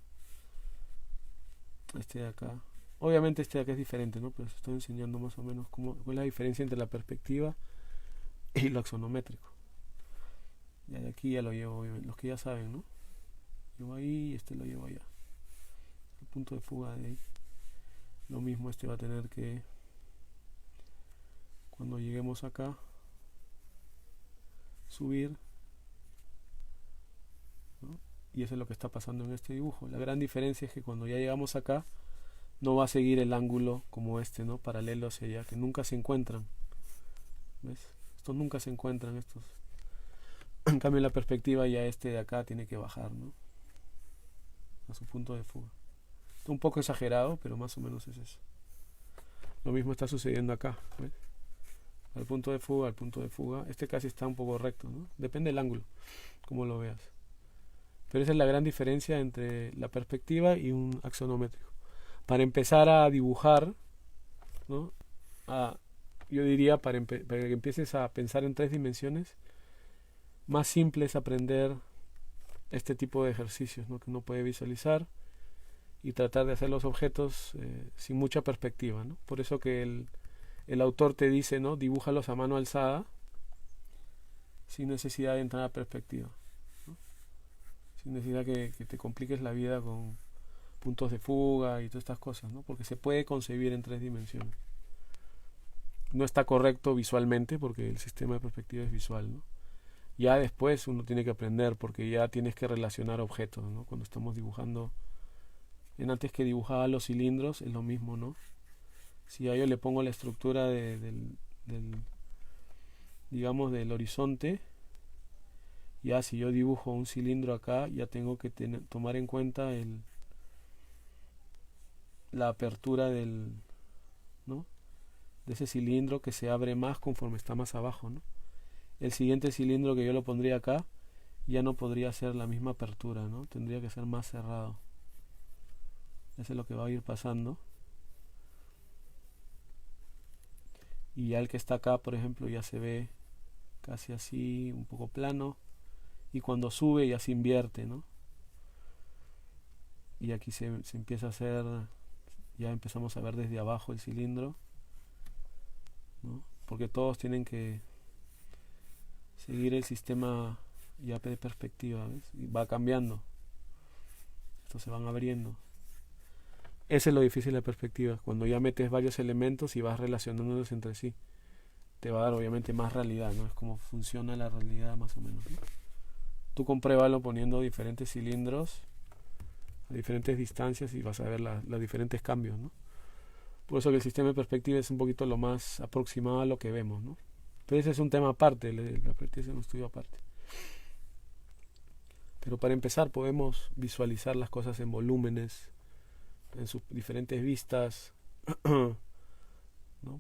Este de acá. Obviamente este de acá es diferente, ¿no? Pero os estoy enseñando más o menos cuál es la diferencia entre la perspectiva y lo axonométrico. Ya de aquí ya lo llevo, obviamente. Los que ya saben, ¿no? Llevo ahí y este lo llevo allá. El punto de fuga de ahí. Lo mismo este va a tener que... Cuando lleguemos acá, subir, ¿no? Y eso es lo que está pasando en este dibujo. La gran diferencia es que cuando ya llegamos acá, no va a seguir el ángulo como este, ¿no? Paralelo hacia allá, que nunca se encuentran. ¿Ves? Estos nunca se encuentran, estos. En cambio, la perspectiva ya este de acá tiene que bajar, ¿no? A su punto de fuga. Está un poco exagerado, pero más o menos es eso. Lo mismo está sucediendo acá, ¿ves? Al punto de fuga, al punto de fuga. Este casi está un poco recto, ¿no? Depende del ángulo, como lo veas. Pero esa es la gran diferencia entre la perspectiva y un axonométrico. Para empezar a dibujar, ¿no? Yo diría para que empieces a pensar en 3 dimensiones, más simple es aprender este tipo de ejercicios, ¿no? Que uno puede visualizar y tratar de hacer los objetos sin mucha perspectiva, ¿no? Por eso que el autor te dice, ¿no? Dibújalos a mano alzada sin necesidad de entrar a perspectiva, ¿no? Sin necesidad que te compliques la vida con puntos de fuga y todas estas cosas, ¿no? Porque se puede concebir en 3 dimensiones. No está correcto visualmente porque el sistema de perspectiva es visual, ¿no? Ya después uno tiene que aprender porque ya tienes que relacionar objetos, ¿no? Cuando estamos dibujando, antes que dibujaba los cilindros es lo mismo, ¿no? Si a yo le pongo la estructura digamos del horizonte, ya si yo dibujo un cilindro acá, ya tengo que tomar en cuenta la apertura ¿no? De ese cilindro que se abre más conforme está más abajo, ¿no? El siguiente cilindro que yo lo pondría acá ya no podría ser la misma apertura, ¿no? Tendría que ser más cerrado. Eso es lo que va a ir pasando. Y ya el que está acá, por ejemplo, ya se ve casi así, un poco plano. Y cuando sube ya se invierte, ¿no? Y aquí se empieza a hacer, ya empezamos a ver desde abajo el cilindro, ¿no? Porque todos tienen que seguir el sistema ya de perspectiva, ¿ves? Y va cambiando. Estos se van abriendo. Ese es lo difícil de la perspectiva. Cuando ya metes varios elementos y vas relacionándolos entre sí, te va a dar obviamente más realidad, ¿no? Es como funciona la realidad más o menos, ¿no? Tú compruébalo poniendo diferentes cilindros a diferentes distancias y vas a ver los diferentes cambios, ¿no? Por eso que el sistema de perspectiva es un poquito lo más aproximado a lo que vemos, ¿no? Pero ese es un tema aparte, la perspectiva es un estudio aparte. Pero para empezar podemos visualizar las cosas en volúmenes, en sus diferentes vistas, ¿no?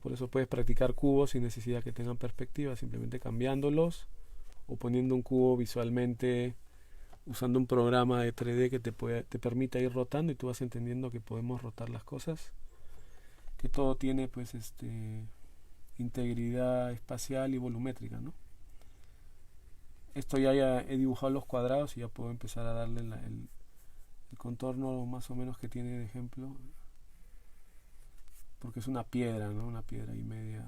Por eso puedes practicar cubos sin necesidad que tengan perspectiva, simplemente cambiándolos o poniendo un cubo visualmente usando un programa de 3D que te permita ir rotando y tú vas entendiendo que podemos rotar las cosas, que todo tiene pues integridad espacial y volumétrica, ¿no? Esto ya he dibujado los cuadrados y ya puedo empezar a darle el contorno más o menos que tiene de ejemplo, porque es una piedra, ¿no? Una piedra y media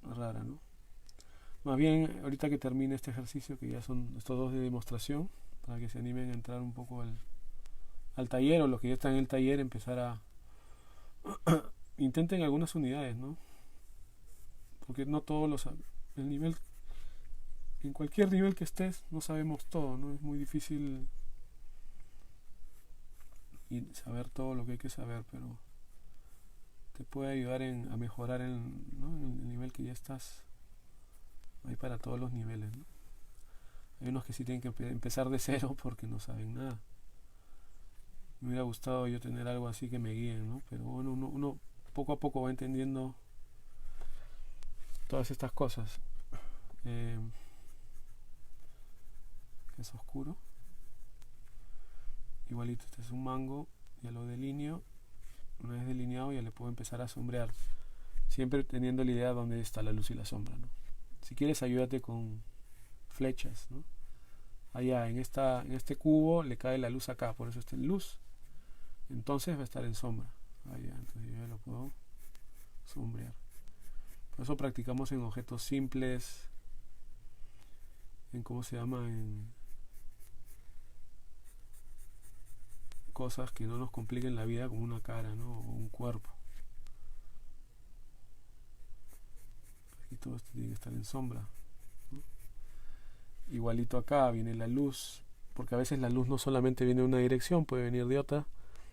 rara, ¿no? Más bien, ahorita que termine este ejercicio, que ya son estos 2 de demostración, para que se animen a entrar un poco al taller, o los que ya están en el taller, empezar a intenten algunas unidades, ¿no? Porque no todos el nivel, en cualquier nivel que estés, no sabemos todo, ¿no? Es muy difícil saber todo lo que hay que saber, pero te puede ayudar a mejorar ¿no? el nivel que ya estás. Hay para todos los niveles, ¿no? Hay unos que sí tienen que empezar de cero porque no saben nada. Me hubiera gustado yo tener algo así que me guíen, ¿no? Pero bueno, uno poco a poco va entendiendo todas estas cosas. Es oscuro. Igualito, este es un mango, ya lo delineo. Una vez delineado ya le puedo empezar a sombrear, siempre teniendo la idea de dónde está la luz y la sombra, ¿no? Si quieres, ayúdate con flechas, ¿no? Allá en este cubo le cae la luz acá, por eso está en luz, entonces va a estar en sombra. Allá, entonces yo ya lo puedo sombrear. Por eso practicamos en objetos simples, en cosas que no nos compliquen la vida, como una cara, ¿no? O un cuerpo. todo esto tiene que estar en sombra, ¿no? Igualito acá viene la luz, porque a veces la luz no solamente viene de una dirección, puede venir de otra.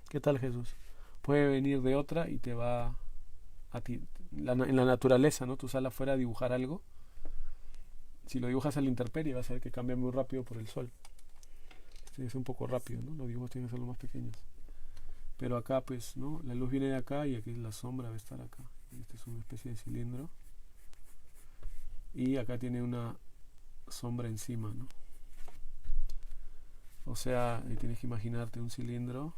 ¿Qué tal, Jesús? Puede venir de otra y te va a ti, en la naturaleza, ¿no? Tú sales afuera a dibujar algo. Si lo dibujas a la intemperie vas a ver que cambia muy rápido por el sol. Tiene que ser un poco rápido, ¿no? Los dibujos tienen que ser los más pequeños. Pero acá, pues, ¿no? La luz viene de acá y aquí la sombra va a estar acá. Este es una especie de cilindro. Y acá tiene una sombra encima, ¿no? O sea, tienes que imaginarte un cilindro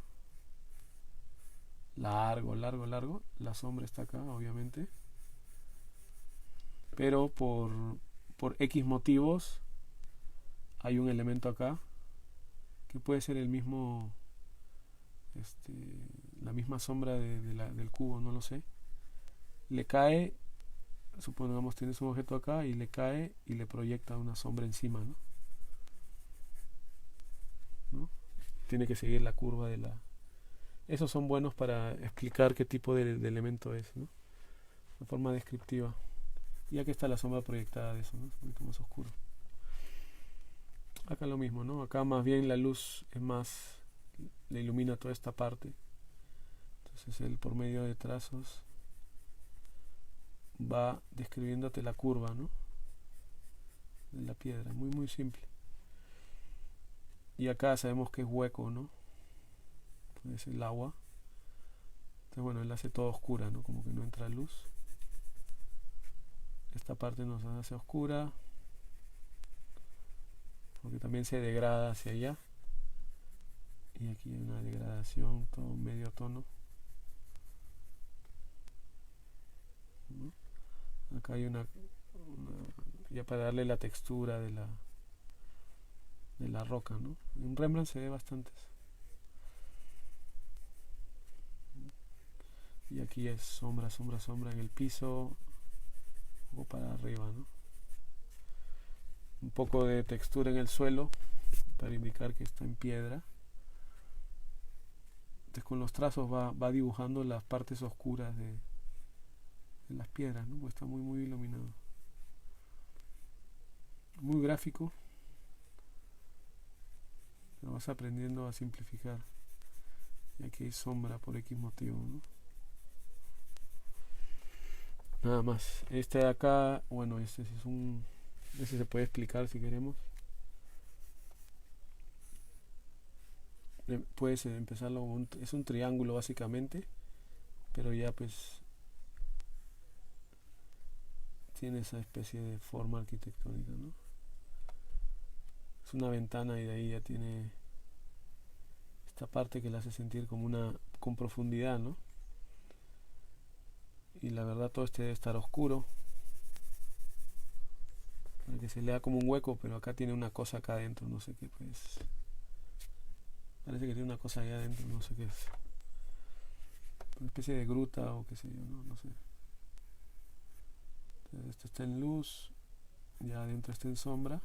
largo, largo, largo. La sombra está acá, obviamente. Pero por X motivos hay un elemento acá que puede ser el mismo, la misma sombra del cubo, no lo sé. Le cae, supongamos tienes un objeto acá y le cae y le proyecta una sombra encima, ¿no? ¿No? Tiene que seguir la curva de la... Esos son buenos para explicar qué tipo de elemento es, ¿no? De forma descriptiva. Y aquí está la sombra proyectada de eso, ¿no? Es un poquito más oscuro. Acá lo mismo, ¿no? Acá más bien la luz es más... le ilumina toda esta parte. Entonces él por medio de trazos va describiéndote la curva, ¿no? De la piedra, muy muy simple. Y acá sabemos que es hueco, ¿no? Es el agua. Entonces bueno, él hace todo oscura, ¿no? Como que no entra luz. Esta parte nos hace oscura porque también se degrada hacia allá. Y aquí hay una degradación, todo medio tono, ¿no? Acá hay una ya para darle la textura de la roca, ¿no? En Rembrandt se ve bastantes. Y aquí es sombra, sombra, sombra en el piso, un poco para arriba, ¿no? Un poco de textura en el suelo para indicar que está en piedra. Entonces con los trazos va dibujando las partes oscuras de las piedras, ¿no? Porque está muy muy iluminado. Muy gráfico. Lo vas aprendiendo a simplificar. Y aquí hay sombra por X motivo, ¿no? Nada más. Este de acá, bueno, este es un... Ese se puede explicar si queremos. Puedes empezarlo como es un triángulo básicamente, pero ya pues tiene esa especie de forma arquitectónica, ¿no? Es una ventana y de ahí ya tiene esta parte que la hace sentir como con profundidad, ¿no? Y la verdad todo este debe estar oscuro para que se lea como un hueco, pero acá tiene una cosa acá adentro, no sé qué pues. Parece que tiene una cosa allá adentro, no sé qué es. Una especie de gruta o qué sé yo, no sé. Entonces, esto está en luz, ya adentro está en sombra,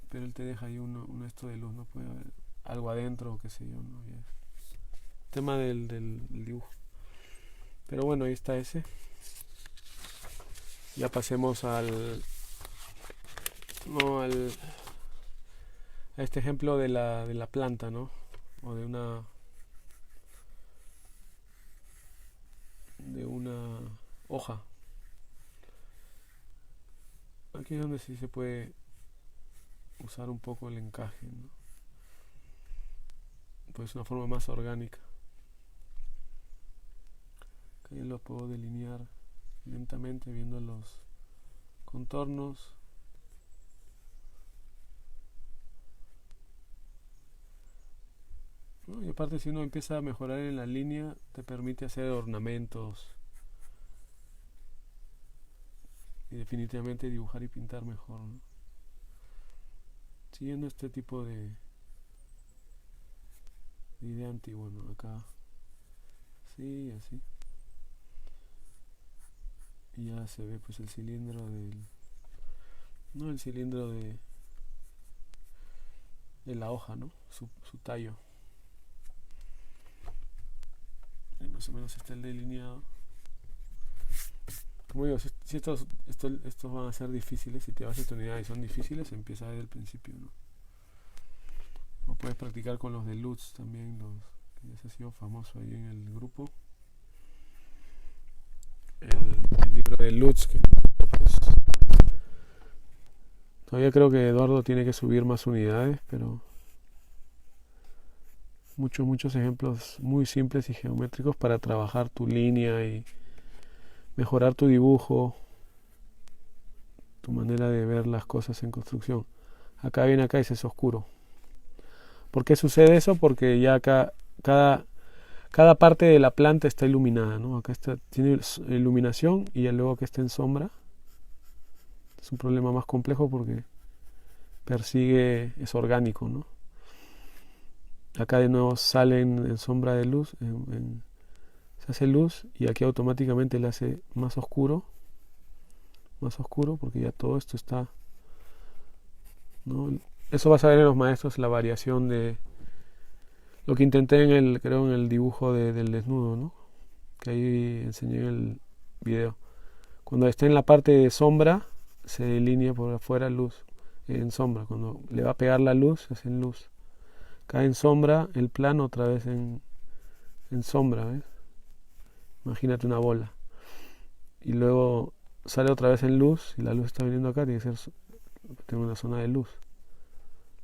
pero él te deja ahí uno esto de luz, no puede haber algo adentro o qué sé yo, ¿no? Ya. Tema del dibujo. Pero bueno, ahí está ese. Ya pasemos no, a este ejemplo de la planta, ¿no? O de una hoja. Aquí es donde sí se puede usar un poco el encaje, ¿no? Pues una forma más orgánica. Acá ya lo puedo delinear lentamente viendo los contornos. ¿No? Y aparte si uno empieza a mejorar en la línea te permite hacer ornamentos y definitivamente dibujar y pintar mejor, ¿no? Siguiendo este tipo de idea antigua, ¿no? Acá sí, así, y ya se ve pues el cilindro no el cilindro de la hoja, ¿no? Su tallo. Ahí más o menos está el delineado. Como digo, Si estos van a ser difíciles, si te vas a esta unidad y son difíciles, empieza desde el principio, ¿no? O puedes practicar con los de Lutz también, que ya se ha sido famoso ahí en el grupo. El libro de Lutz, que pues, todavía creo que Eduardo tiene que subir más unidades, pero muchos ejemplos muy simples y geométricos para trabajar tu línea y mejorar tu dibujo, tu manera de ver las cosas en construcción. Acá viene acá y es oscuro. ¿Por qué sucede eso? Porque ya acá cada parte de la planta está iluminada, ¿no? Acá tiene iluminación y ya luego que está en sombra. Es un problema más complejo porque es orgánico, ¿no? Acá de nuevo salen en sombra de luz, se hace luz y aquí automáticamente le hace más oscuro porque ya todo esto está, ¿no? Eso vas a ver en los maestros, la variación de lo que intenté creo en el dibujo del desnudo, ¿no? Que ahí enseñé en el video. Cuando está en la parte de sombra se delinea por afuera luz en sombra. Cuando le va a pegar la luz es en luz. Cae en sombra el plano otra vez en sombra, ¿ves? Imagínate una bola. Y luego sale otra vez en luz y la luz está viniendo acá, tiene una zona de luz.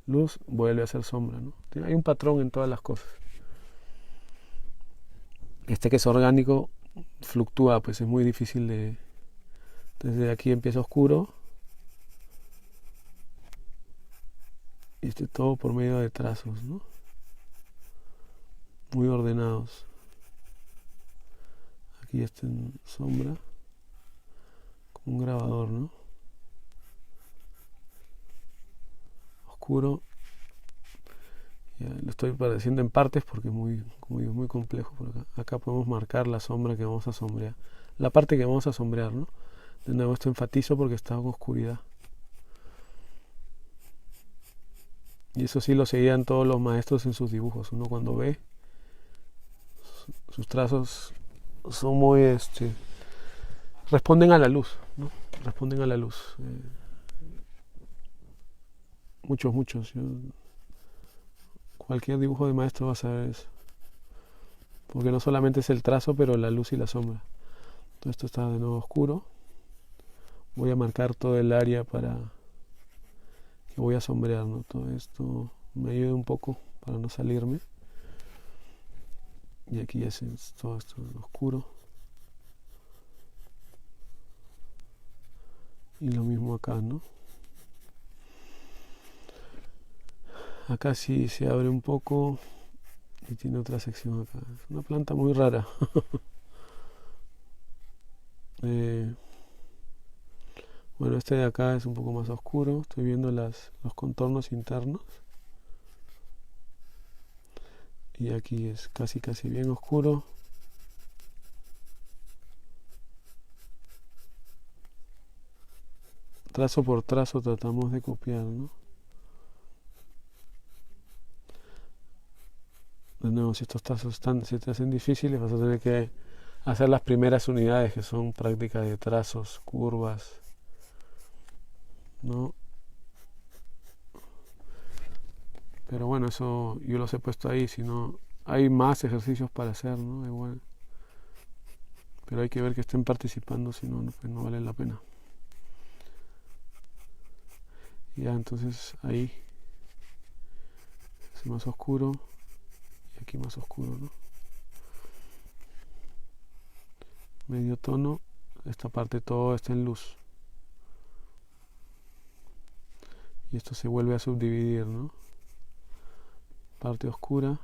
Luz vuelve a ser sombra, ¿no? Hay un patrón en todas las cosas. Que es orgánico fluctúa, pues es muy difícil de... Desde aquí empieza oscuro y todo por medio de trazos, ¿no? Muy ordenados. Aquí está en sombra, como un grabador, ¿no? Oscuro. Ya, lo estoy haciendo en partes porque es muy complejo por acá. Acá podemos marcar la sombra que vamos a sombrear. La parte que vamos a sombrear, ¿no? De nuevo esto enfatizo porque está con oscuridad. Y eso sí lo seguían todos los maestros en sus dibujos. Uno cuando ve sus trazos son muy responden a la luz, ¿no? Responden a la luz. Muchos. Cualquier dibujo de maestro va a saber eso. Porque no solamente es el trazo, pero la luz y la sombra. Todo esto está de nuevo oscuro. Voy a marcar todo el área para que voy a sombrear, ¿no? Todo esto me ayuda un poco para no salirme. Y aquí ya es todo esto oscuro. Y lo mismo acá, ¿no? Acá sí se abre un poco y tiene otra sección acá. Es una planta muy rara. Bueno, este de acá es un poco más oscuro. Estoy viendo los contornos internos. Y aquí es casi bien oscuro. Trazo por trazo tratamos de copiar, ¿no? De nuevo, si estos trazos se te hacen difíciles, vas a tener que hacer las primeras unidades, que son prácticas de trazos, curvas, ¿no? Pero bueno, eso yo los he puesto ahí, si no hay más ejercicios para hacer, ¿no? Igual. Pero hay que ver que estén participando, si no, pues no vale la pena. Ya, entonces ahí es más oscuro y aquí más oscuro, ¿no? Medio tono, esta parte todo está en luz. Y esto se vuelve a subdividir, ¿no? Parte oscura,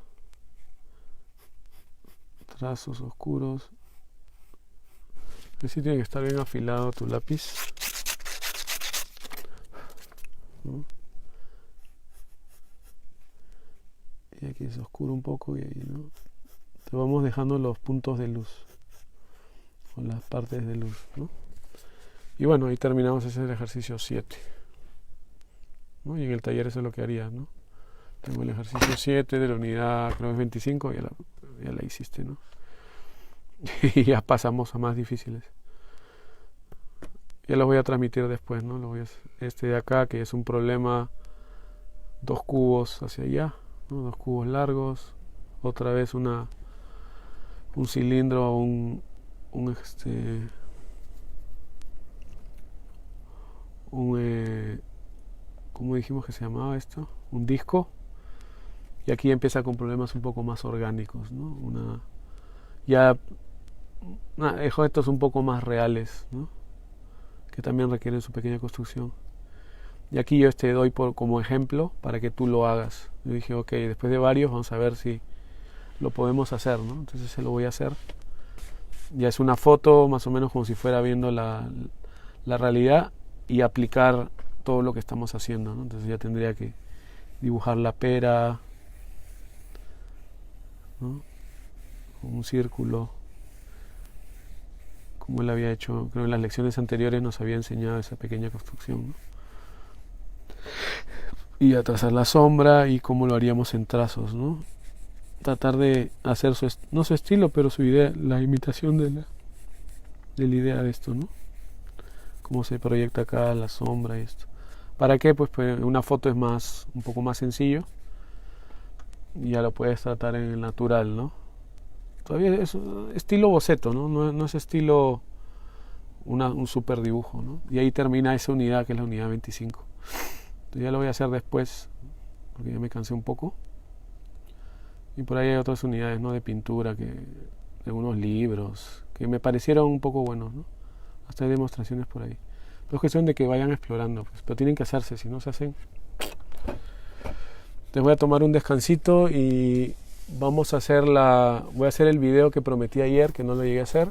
trazos oscuros. Así tiene que estar bien afilado tu lápiz, ¿no? Y aquí es oscuro un poco y ahí, ¿no? Te vamos dejando los puntos de luz o las partes de luz, ¿no? Y bueno, ahí terminamos ese ejercicio 7, ¿no? Y en el taller eso es lo que harías, ¿no? Tengo el ejercicio 7 de la unidad, creo que es 25, ya la hiciste, ¿no? Y ya pasamos a más difíciles. Ya los voy a transmitir después, ¿no? Este de acá, que es un problema, 2 cubos hacia allá, ¿no? 2 cubos largos, otra vez un cilindro, ¿cómo dijimos que se llamaba esto? Un disco. Y aquí empieza con problemas un poco más orgánicos, ¿no? Estos un poco más reales, ¿no? Que también requieren su pequeña construcción. Y aquí yo doy como ejemplo para que tú lo hagas. Yo dije, ok, después de varios vamos a ver si lo podemos hacer, ¿no? Entonces se lo voy a hacer. Ya es una foto más o menos como si fuera viendo la realidad y aplicar todo lo que estamos haciendo, ¿no? Entonces ya tendría que dibujar la pera, ¿no? Un círculo, como él había hecho, creo que en las lecciones anteriores nos había enseñado esa pequeña construcción, ¿no? Y a trazar la sombra y cómo lo haríamos en trazos, ¿no? Tratar de hacer no su estilo, pero su idea, la imitación de la idea de esto, ¿no? Cómo se proyecta acá la sombra y esto. ¿Para qué? Pues una foto es un poco más sencillo y ya lo puedes tratar en el natural, ¿no? Todavía es estilo boceto, ¿no? No es estilo un super dibujo, ¿no? Y ahí termina esa unidad, que es la unidad 25. Entonces ya lo voy a hacer después, porque ya me cansé un poco. Y por ahí hay otras unidades, ¿no? De pintura, de unos libros, que me parecieron un poco buenos, ¿no? Hasta hay demostraciones por ahí. Pero es cuestión de que vayan explorando, pues, pero tienen que hacerse, si no se hacen. Entonces voy a tomar un descansito y voy a hacer el video que prometí ayer, que no lo llegué a hacer,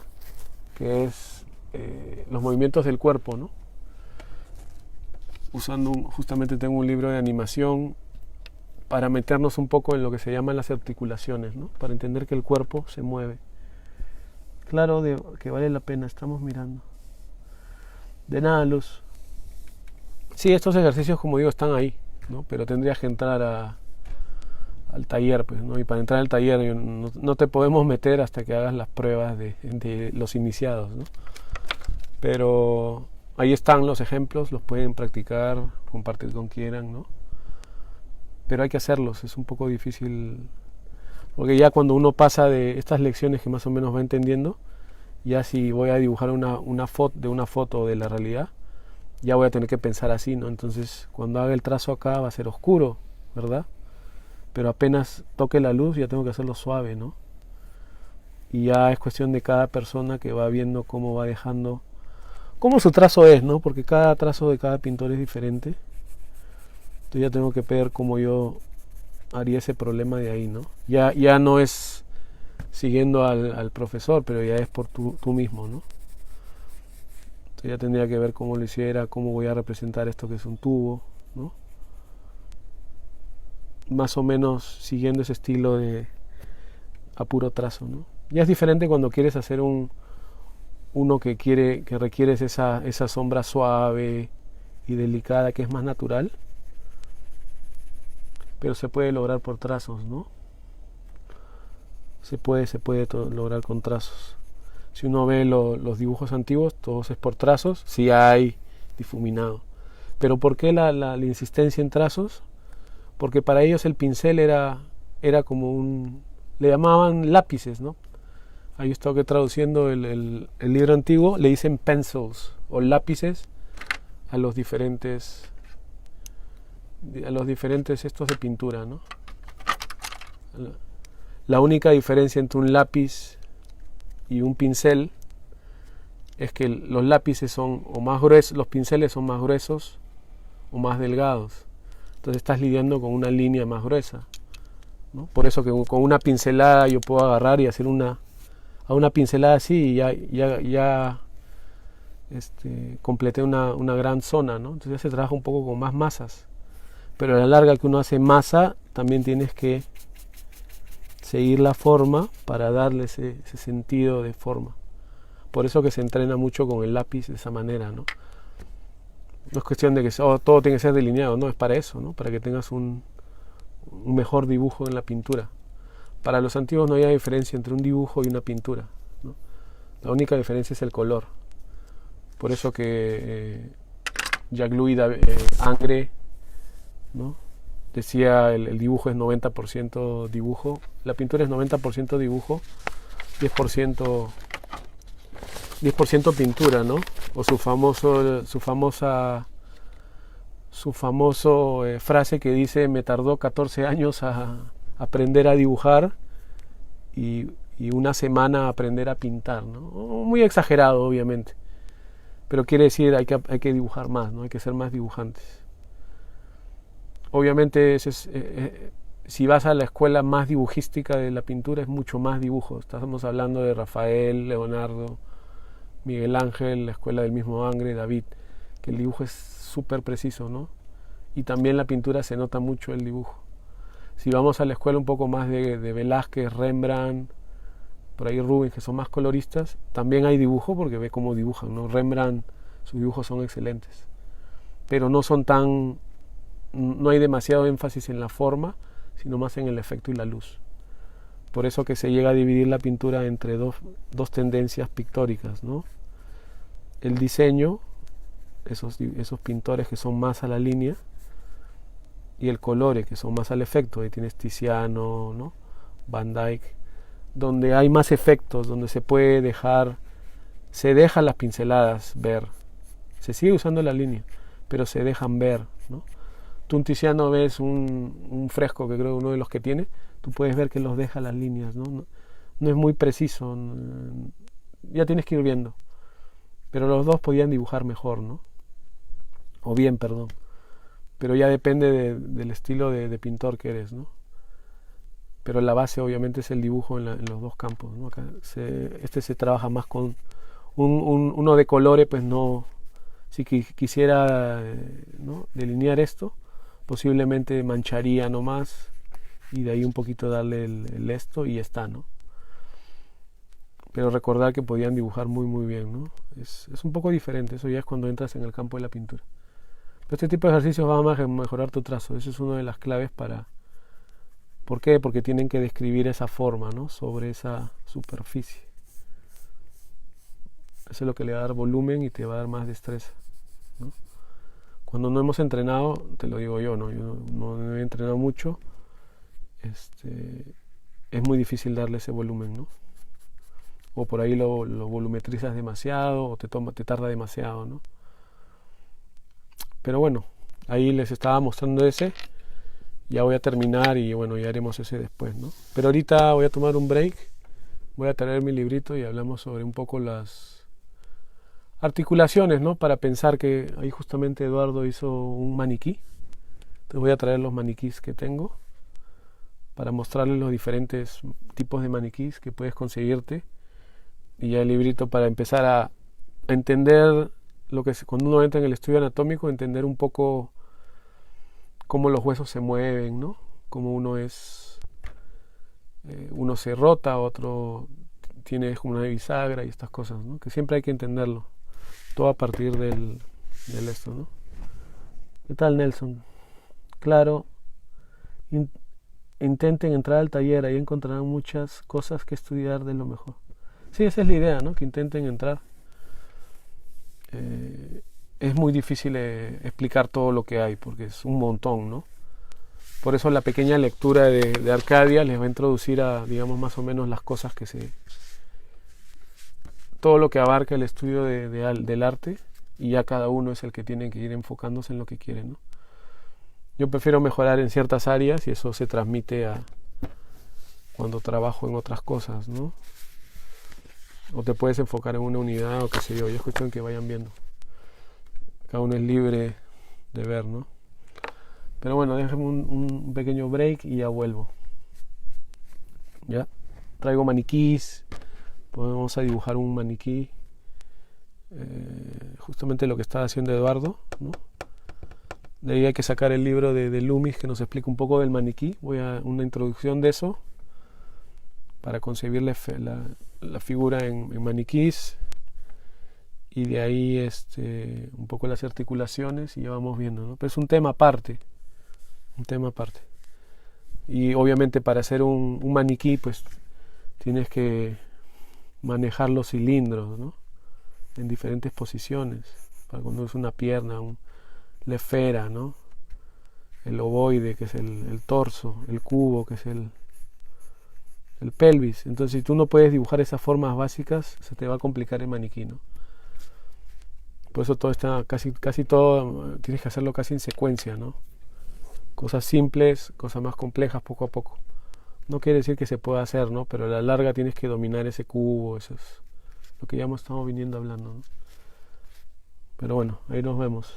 que es los movimientos del cuerpo, ¿no? Justamente tengo un libro de animación para meternos un poco en lo que se llaman las articulaciones, ¿no? Para entender que el cuerpo se mueve. Claro, que vale la pena, estamos mirando. De nada, Luz. Sí, estos ejercicios, como digo, están ahí, ¿no? Pero tendrías que entrar al taller, pues, ¿no? Y para entrar al taller no te podemos meter hasta que hagas las pruebas de los iniciados, ¿no? Pero ahí están los ejemplos, los pueden practicar, compartir con quieran, ¿no? Pero hay que hacerlos, es un poco difícil, porque ya cuando uno pasa de estas lecciones que más o menos va entendiendo, ya si voy a dibujar una foto de la realidad, ya voy a tener que pensar así, ¿no? Entonces cuando haga el trazo acá va a ser oscuro, ¿verdad? Pero apenas toque la luz ya tengo que hacerlo suave, ¿no? Y ya es cuestión de cada persona que va viendo cómo va dejando, cómo su trazo es, ¿no? Porque cada trazo de cada pintor es diferente. Entonces ya tengo que ver cómo yo haría ese problema de ahí, ¿no? Ya no es siguiendo al profesor, pero ya es por tú mismo, ¿no? Entonces ya tendría que ver cómo lo hiciera, cómo voy a representar esto que es un tubo, ¿no? Más o menos siguiendo ese estilo de a puro trazo, ¿no? Ya es diferente cuando quieres hacer uno que requieres esa sombra suave y delicada, que es más natural, pero se puede lograr por trazos, ¿no? Se puede lograr con trazos. Si uno ve los dibujos antiguos, todos es por trazos, sí hay difuminado. Pero ¿por qué la insistencia en trazos? Porque para ellos el pincel era como le llamaban lápices, ¿no? Ahí estoy traduciendo el libro antiguo, le dicen pencils o lápices a los diferentes estos de pintura, ¿no? La única diferencia entre un lápiz y un pincel es que los lápices son o más gruesos, los pinceles son más gruesos o más delgados. Entonces estás lidiando con una línea más gruesa, ¿no? Por eso que con una pincelada yo puedo agarrar y hacer una pincelada así y ya completé una gran zona, ¿no? Entonces ya se trabaja un poco con más masas. Pero a la larga que uno hace masa, también tienes que seguir la forma para darle ese sentido de forma. Por eso que se entrena mucho con el lápiz de esa manera, ¿no? No es cuestión de que todo tiene que ser delineado, no, es para eso, ¿no? Para que tengas un mejor dibujo en la pintura. Para los antiguos no había diferencia entre un dibujo y una pintura, ¿no? La única diferencia es el color. Por eso que Jacques-Louis Ingres, ¿no? Decía el dibujo es 90% dibujo, la pintura es 90% dibujo, 10% pintura, ¿no? O su famoso frase que dice: me tardó 14 años a aprender a dibujar y una semana a aprender a pintar, ¿no? Muy exagerado, obviamente, pero quiere decir hay que dibujar más, ¿no? Hay que ser más dibujantes. Obviamente si vas a la escuela más dibujística de la pintura es mucho más dibujo. Estamos hablando de Rafael, Leonardo, Miguel Ángel, la escuela del mismo Ingres, David, que el dibujo es súper preciso, ¿no? Y también la pintura se nota mucho el dibujo. Si vamos a la escuela un poco más de Velázquez, Rembrandt, por ahí Rubens, que son más coloristas, también hay dibujo porque ve cómo dibujan, ¿no? Rembrandt, sus dibujos son excelentes, pero no hay demasiado énfasis en la forma, sino más en el efecto y la luz. Por eso que se llega a dividir la pintura entre dos tendencias pictóricas, ¿no? El diseño, esos pintores que son más a la línea, y el colore, que son más al efecto. Ahí tienes Tiziano, ¿no? Van Dyck, donde hay más efectos, donde se dejan las pinceladas ver. Se sigue usando la línea, pero se dejan ver, ¿no? Tú en Tiziano ves un fresco, que creo uno de los que tiene, tú puedes ver que los deja las líneas, ¿no? No es muy preciso, ya tienes que ir viendo. Pero los dos podían dibujar mejor, ¿no? O bien, perdón. Pero ya depende del estilo de pintor que eres, ¿no? Pero la base obviamente es el dibujo en los dos campos, ¿no? Acá se trabaja más con uno de colores, pues no. Si quisiera, ¿no?, delinear esto, posiblemente mancharía nomás y de ahí un poquito darle el esto y ya está, ¿no? Pero recordar que podían dibujar muy muy bien, ¿no? Es un poco diferente, eso ya es cuando entras en el campo de la pintura. Pero este tipo de ejercicios va a mejorar tu trazo, eso es una de las claves para... ¿Por qué? Porque tienen que describir esa forma, ¿no?, sobre esa superficie. Eso es lo que le va a dar volumen y te va a dar más destreza, ¿no? Cuando no hemos entrenado, te lo digo yo, ¿no? Yo no he entrenado mucho, es muy difícil darle ese volumen, ¿no? O por ahí lo volumetrizas demasiado o te tarda demasiado, ¿no? Pero bueno, ahí les estaba mostrando ese. Ya voy a terminar y bueno, ya haremos ese después, ¿no? Pero ahorita voy a tomar un break, voy a traer mi librito y hablamos sobre un poco las articulaciones, ¿no? Para pensar que ahí justamente Eduardo hizo un maniquí. Entonces voy a traer los maniquís que tengo para mostrarles los diferentes tipos de maniquís que puedes conseguirte. Y ya el librito para empezar a entender lo que es, cuando uno entra en el estudio anatómico, entender un poco cómo los huesos se mueven, ¿no? Cómo uno se rota, otro tiene como una bisagra y estas cosas, ¿no? Que siempre hay que entenderlo. Todo a partir del esto, ¿no? ¿Qué tal, Nelson? Claro, intenten entrar al taller, ahí encontrarán muchas cosas que estudiar de lo mejor. Sí, esa es la idea, ¿no? Que intenten entrar. Es muy difícil explicar todo lo que hay, porque es un montón, ¿no? Por eso la pequeña lectura de Arcadia les va a introducir a, digamos, más o menos las cosas todo lo que abarca el estudio del arte, y ya cada uno es el que tiene que ir enfocándose en lo que quiere, ¿no? Yo prefiero mejorar en ciertas áreas y eso se transmite a cuando trabajo en otras cosas, ¿no? O te puedes enfocar en una unidad o qué sé yo, y es cuestión que vayan viendo. Cada uno es libre de ver, ¿no? Pero bueno, déjenme un pequeño break y ya vuelvo. Ya, traigo maniquís, vamos a dibujar un maniquí, justamente lo que está haciendo Eduardo, ¿no? De ahí hay que sacar el libro de Loomis que nos explica un poco del maniquí. Voy a una introducción de eso para concebir la figura en maniquís, y de ahí un poco las articulaciones y ya vamos viendo, ¿no? Pero es un tema aparte, y obviamente para hacer un maniquí pues tienes que manejar los cilindros, ¿no? en diferentes posiciones. Para cuando es una pierna, la esfera, ¿no? El ovoide, que es el torso, el cubo, que es el pelvis. Entonces, si tú no puedes dibujar esas formas básicas, se te va a complicar el maniquí, ¿no? Por eso todo está, casi todo, tienes que hacerlo casi en secuencia, ¿no? Cosas simples, cosas más complejas, poco a poco. No quiere decir que se pueda hacer, ¿no? Pero a la larga tienes que dominar ese cubo, eso es lo que ya estamos viniendo hablando, ¿no? Pero bueno, ahí nos vemos.